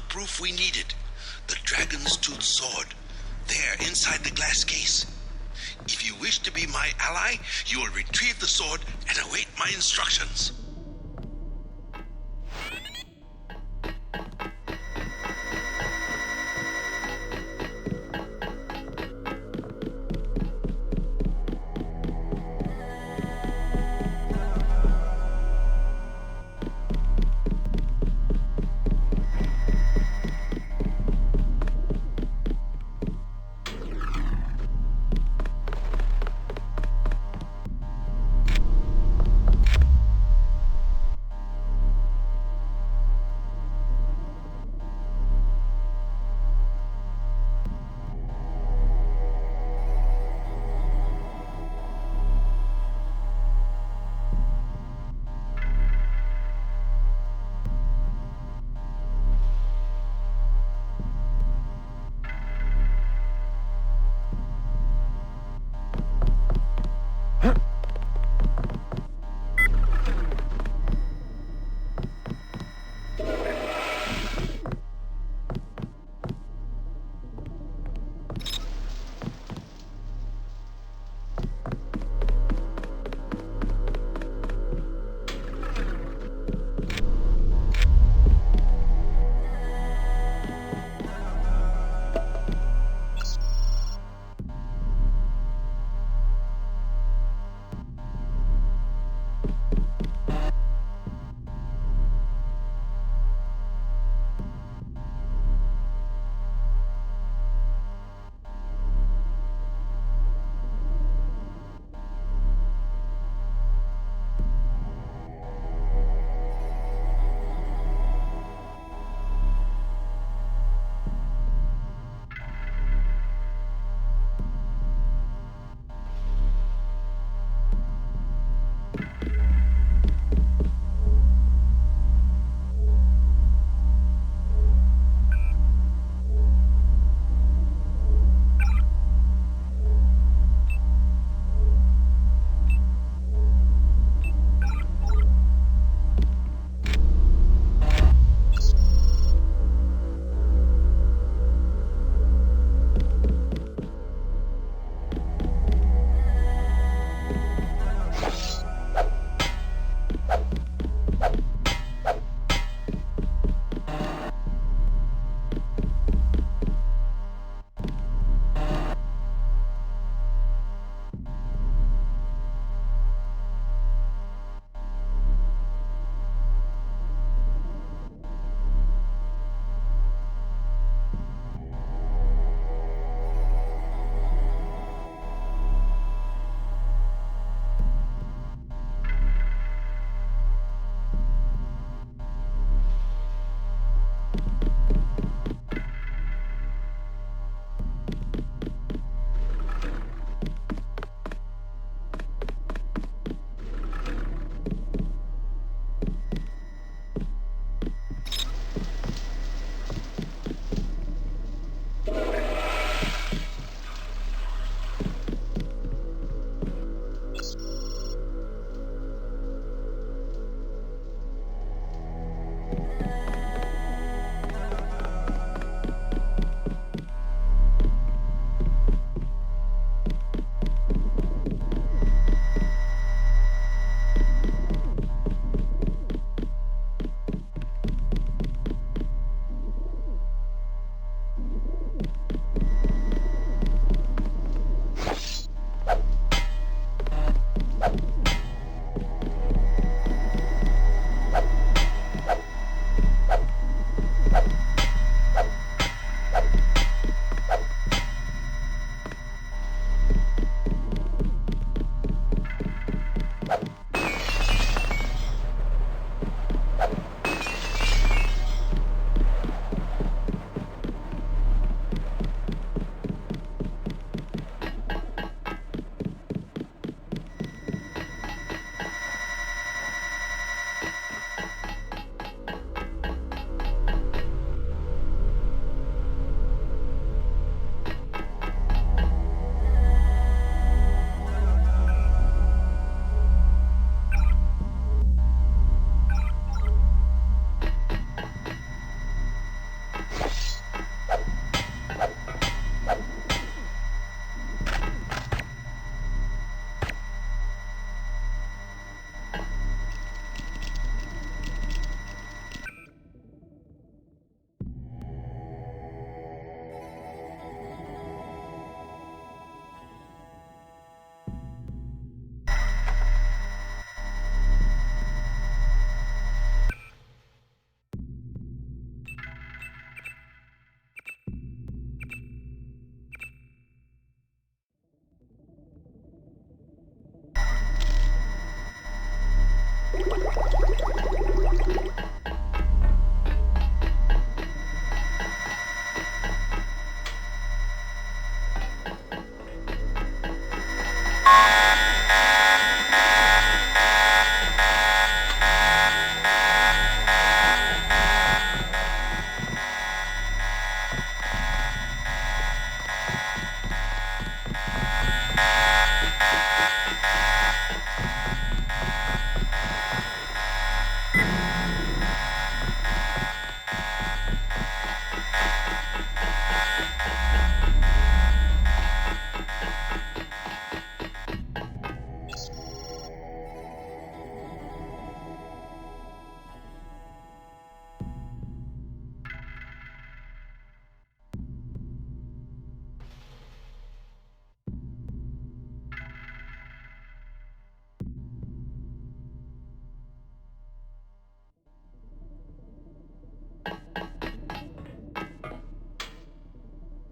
proof we needed. The Dragon's Tooth sword. There, inside the glass case. If you wish to be my ally, you will retrieve the sword and await my instructions.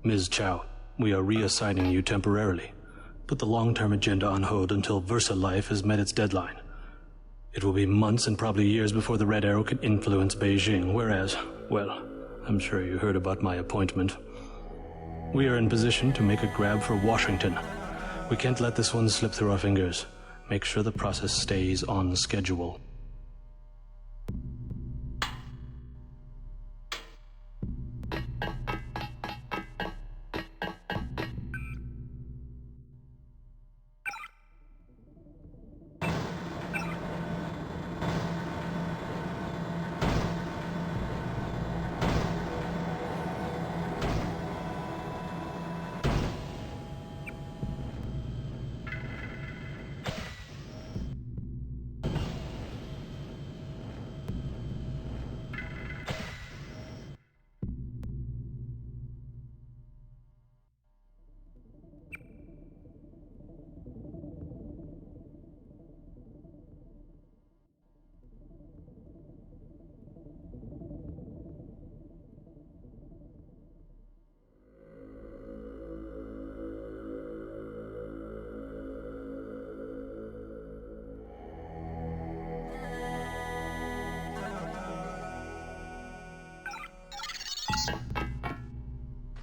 Ms. Chow, we are reassigning you temporarily. Put the long-term agenda on hold until Versa Life has met its deadline. It will be months and probably years before the Red Arrow can influence Beijing, whereas, well, I'm sure you heard about my appointment. We are in position to make a grab for Washington. We can't let this one slip through our fingers. Make sure the process stays on schedule.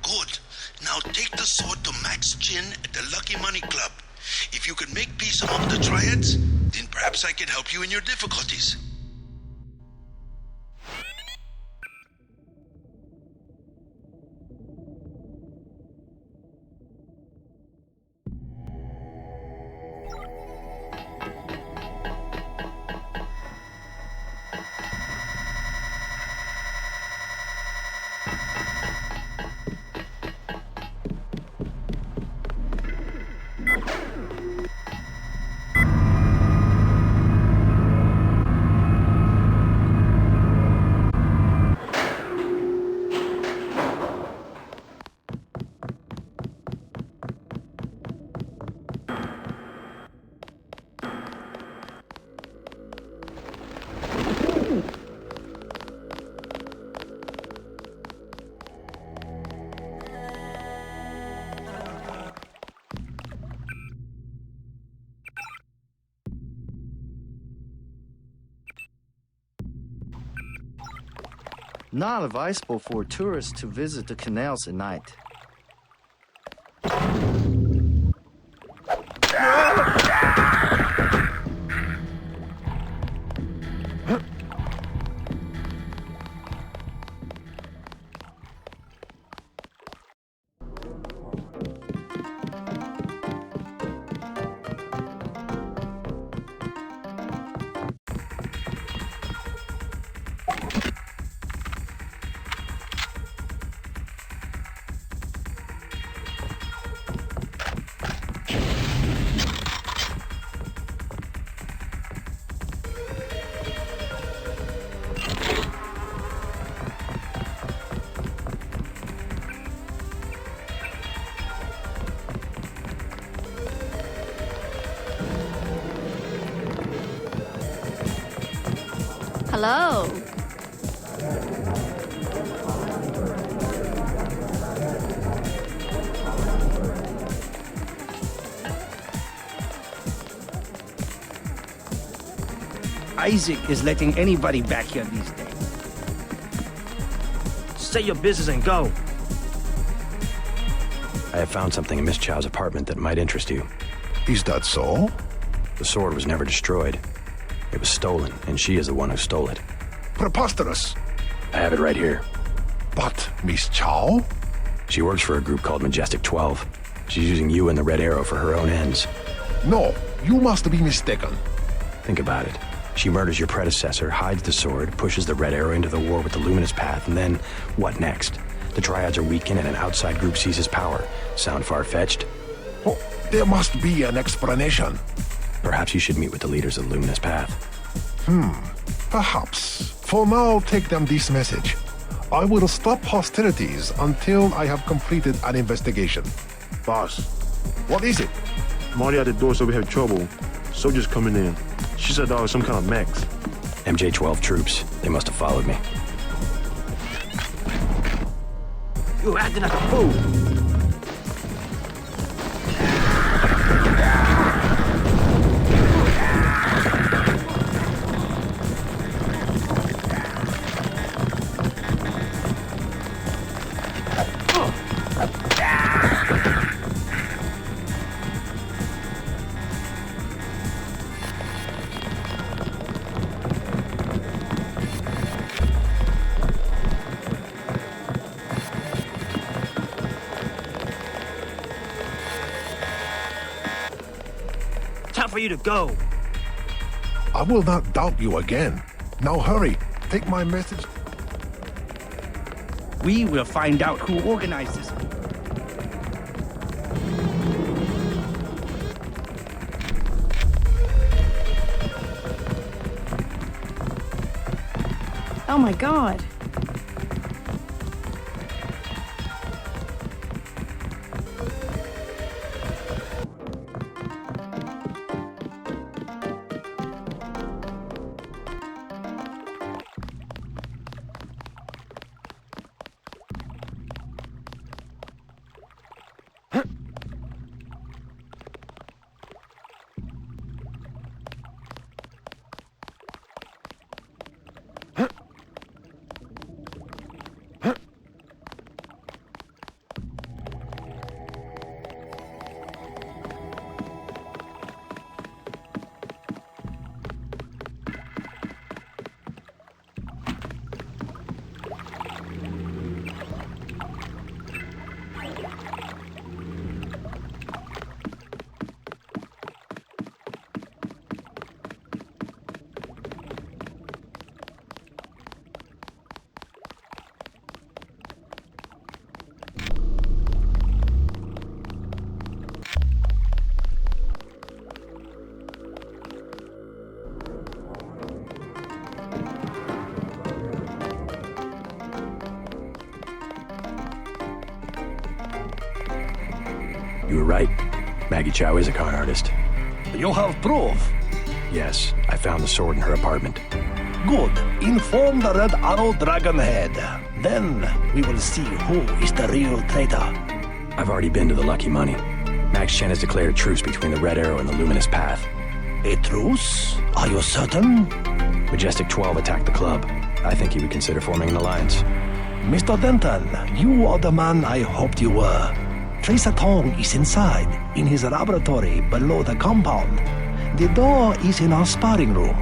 Good. Now take the sword to Max Chin at the Lucky Money Club. If you can make peace among the triads, then perhaps I can help you in your difficulties. Not advisable for tourists to visit the canals at night. Hello. Isaac is letting anybody back here these days. Say your business and go. I have found something in Miss Chow's apartment that might interest you. Is that so? The sword was never destroyed. It was stolen, and she is the one who stole it. Preposterous. I have it right here. But Miss Chow? She works for a group called Majestic 12. She's using you and the Red Arrow for her own ends. No, you must be mistaken. Think about it. She murders your predecessor, hides the sword, pushes the Red Arrow into the war with the Luminous Path, and then, what next? The Triads are weakened and an outside group seizes power. Sound far-fetched? Oh, there must be an explanation. Perhaps you should meet with the leaders of the Luminous Path. Perhaps. For now, take them this message. I will stop hostilities until I have completed an investigation. Boss, What is it? Marty at the door said we have trouble. Soldiers coming in. She said that was some kind of mechs. MJ-12 troops. They must have followed me. You acting like a fool. Time for you to go. I will not doubt you again. Now hurry. Take my message. We will find out who organized this. Oh my god. You were right. Maggie Chow is a con artist. You have proof? Yes, I found the sword in her apartment. Good. Inform the Red Arrow Dragonhead. Then we will see who is the real traitor. I've already been to the Lucky Money. Max Chen has declared a truce between the Red Arrow and the Luminous Path. A truce? Are you certain? Majestic 12 attacked the club. I think he would consider forming an alliance. Mr. Denton, you are the man I hoped you were. Tracer Tong is inside, in his laboratory below the compound. The door is in our sparring room.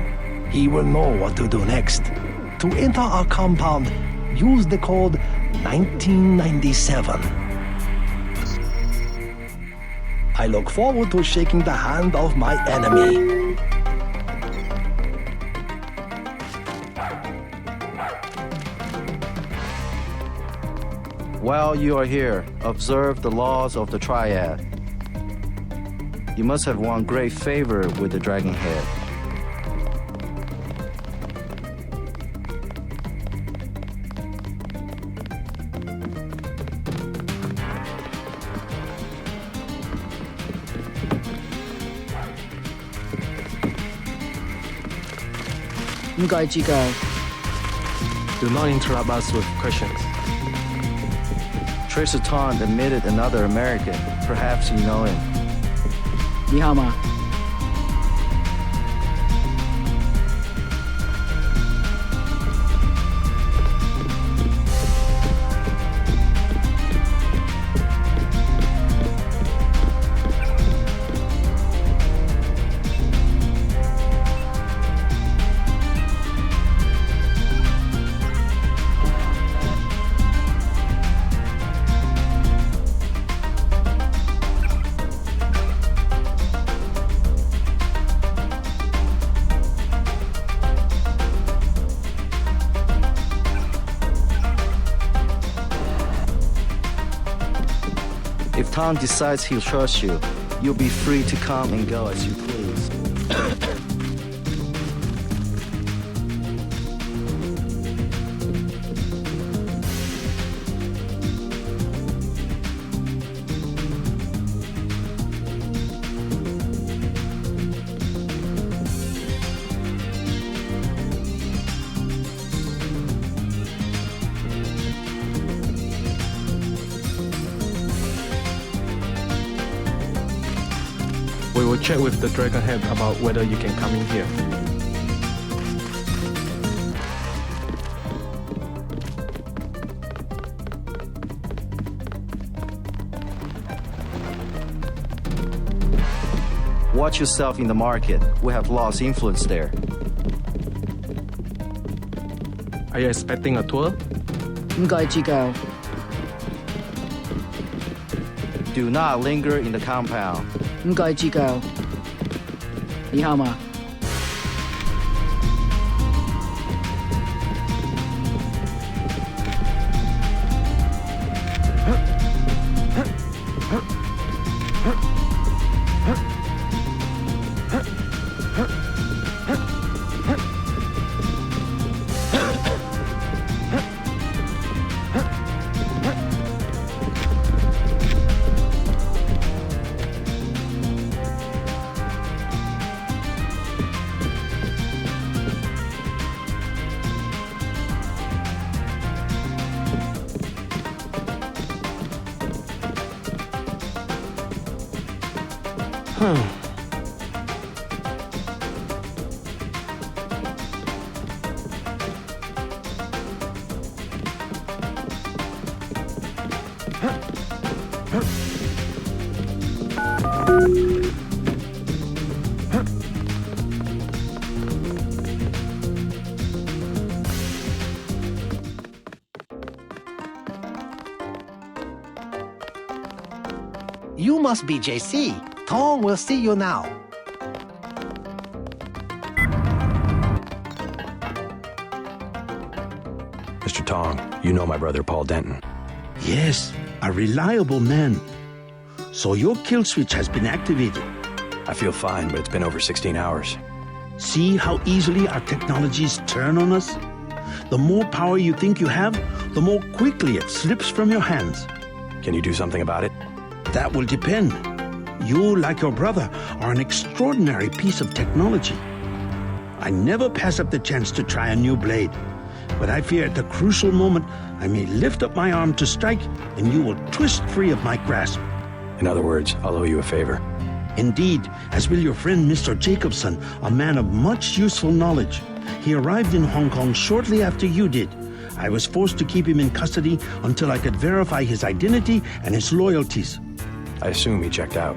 He will know what to do next. To enter our compound, use the code 1997. I look forward to shaking the hand of my enemy. While you are here, observe the laws of the Triad. You must have won great favor with the Dragonhead. Do not interrupt us with questions. Tracer Tong admitted another American. Perhaps you know him. 你好吗？ If Tom decides he'll trust you, you'll be free to come and go as you please. We will check with the Dragon Head about whether you can come in here. Watch yourself in the market. We have lost influence there. Are you expecting a tour? 唔該知教， Do not linger in the compound. 唔該知教。你好嗎？ You must be JC. Tom will see you now. Mr. Tong, you know my brother Paul Denton. Yes, a reliable man. So your kill switch has been activated. I feel fine, but it's been over 16 hours. See how easily our technologies turn on us? The more power you think you have, the more quickly it slips from your hands. Can you do something about it? That will depend. You, like your brother, are an extraordinary piece of technology. I never pass up the chance to try a new blade, but I fear at the crucial moment I may lift up my arm to strike and you will twist free of my grasp. In other words, I'll owe you a favor. Indeed, as will your friend Mr. Jacobson, a man of much useful knowledge. He arrived in Hong Kong shortly after you did. I was forced to keep him in custody until I could verify his identity and his loyalties. I assume he checked out.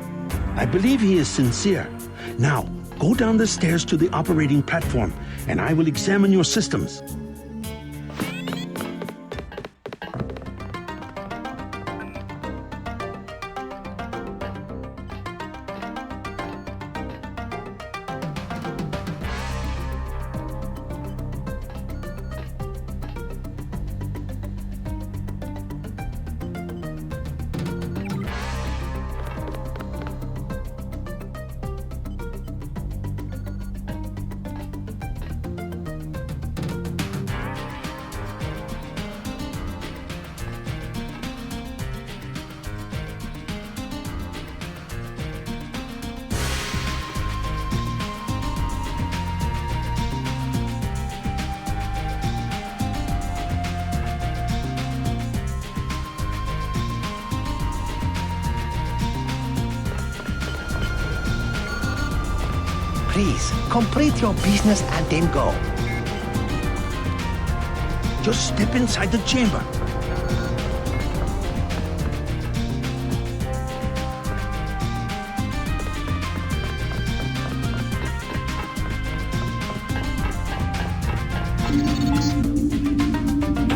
I believe he is sincere. Now, go down the stairs to the operating platform, and I will examine your systems. Please, complete your business and then go. Just step inside the chamber.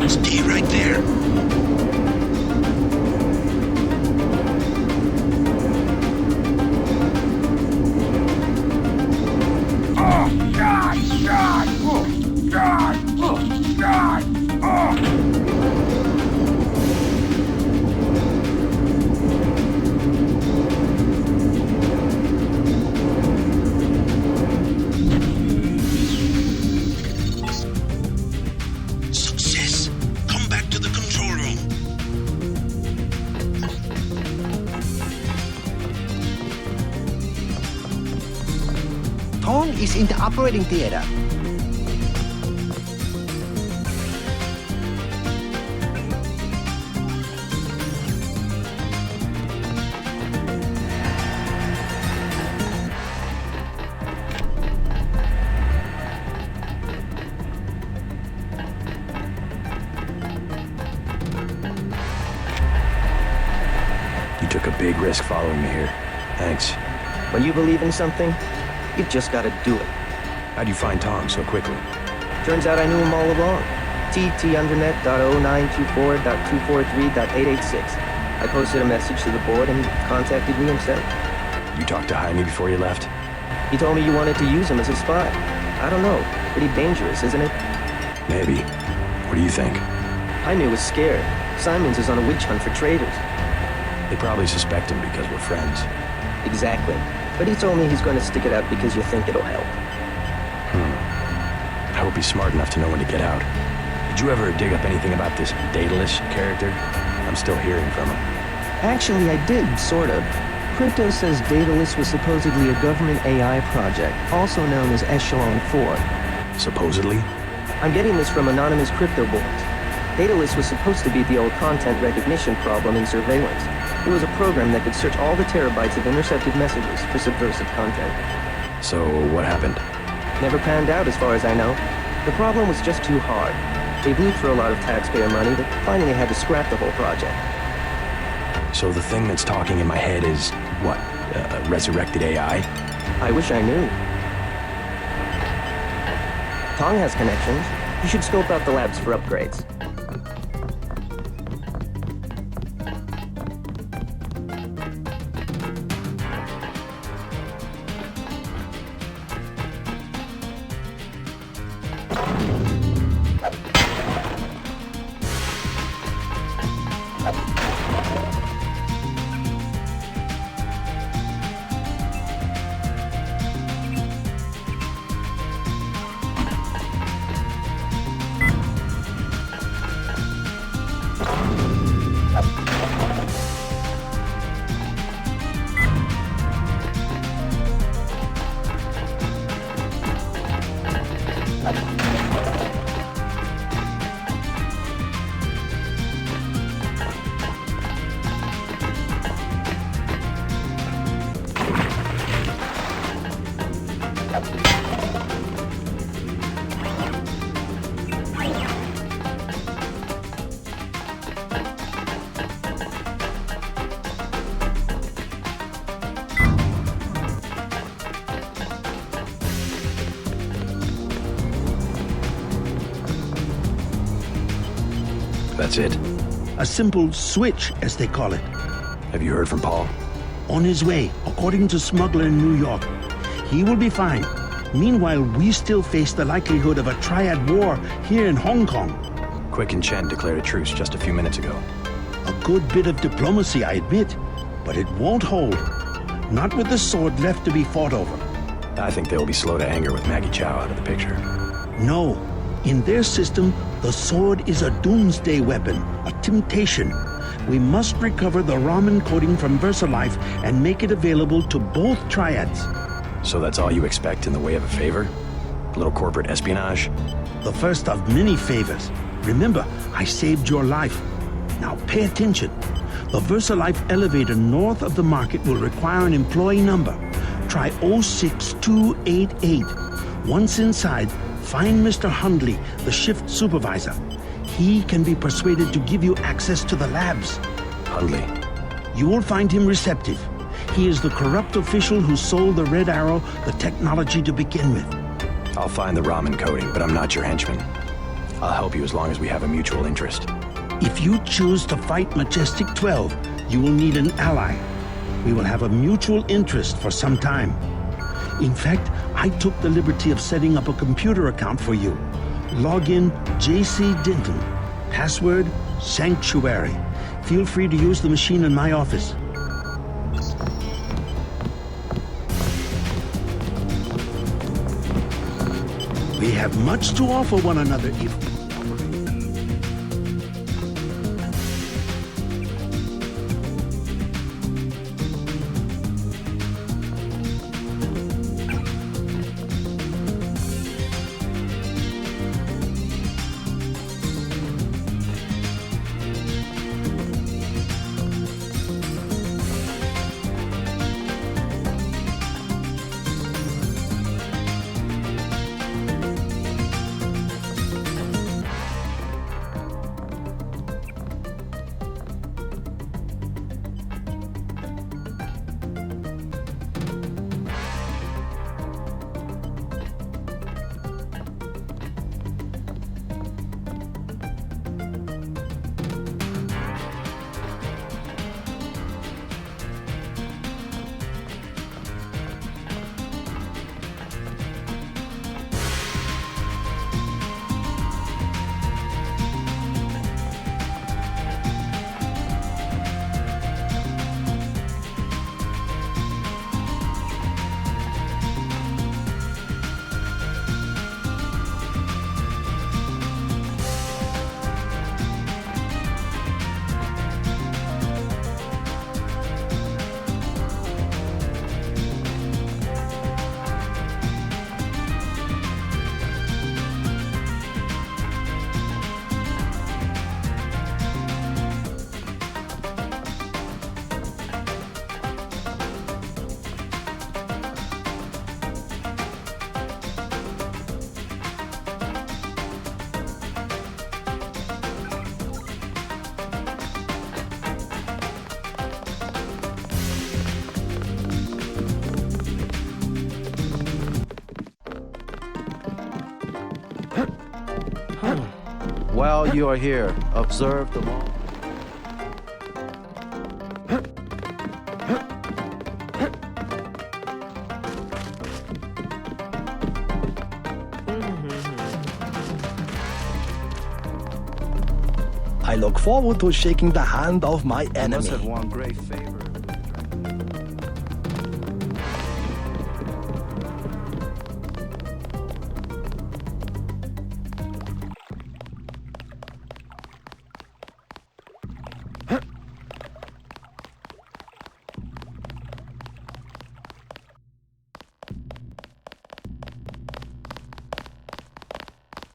Stay right there. Tong is in the operating theater. You took a big risk following me here. Thanks. When you believe in something, you've just got to do it. How'd you find Tom so quickly? Turns out I knew him all along. tt_0924.243.886. I posted a message to the board and he contacted me himself. You talked to Jaime before you left? He told me you wanted to use him as a spy. I don't know. Pretty dangerous, isn't it? Maybe. What do you think? Jaime was scared. Simons is on a witch hunt for traitors. They probably suspect him because we're friends. Exactly. But he told me he's going to stick it out because you think it'll help. I hope he's smart enough to know when to get out. Did you ever dig up anything about this Daedalus character? I'm still hearing from him. Actually, I did, sort of. Crypto says Daedalus was supposedly a government AI project, also known as Echelon 4. Supposedly? I'm getting this from anonymous crypto boards. Daedalus was supposed to beat the old content recognition problem in surveillance. It was a program that could search all the terabytes of intercepted messages for subversive content. So, what happened? Never panned out as far as I know. The problem was just too hard. They blew through a lot of taxpayer money that finally had to scrap the whole project. So the thing that's talking in my head is, what, resurrected AI? I wish I knew. Tong has connections. You should scope out the labs for upgrades. That's it? A simple switch, as they call it. Have you heard from Paul? On his way, according to smuggler in New York. He will be fine. Meanwhile, we still face the likelihood of a triad war here in Hong Kong. Quick and Chen declared a truce just a few minutes ago. A good bit of diplomacy, I admit, but it won't hold. Not with the sword left to be fought over. I think they'll be slow to anger with Maggie Chow out of the picture. No. In their system, the sword is a doomsday weapon, a temptation. We must recover the Raman coding from VersaLife and make it available to both triads. So that's all you expect in the way of a favor? A little corporate espionage? The first of many favors. Remember, I saved your life. Now pay attention. The VersaLife elevator north of the market will require an employee number. Try 06288. Once inside, find Mr. Hundley, the shift supervisor. He can be persuaded to give you access to the labs. Hundley? You will find him receptive. He is the corrupt official who sold the Red Arrow the technology to begin with. I'll find the Raman coding, but I'm not your henchman. I'll help you as long as we have a mutual interest. If you choose to fight Majestic 12, you will need an ally. We will have a mutual interest for some time. In fact, I took the liberty of setting up a computer account for you. Login JC Denton. Password Sanctuary. Feel free to use the machine in my office. We have much to offer one another if... While you are here, observe the law. I look forward to shaking the hand of my You enemy. must have won great favor.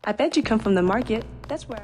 I bet you come from the market. That's where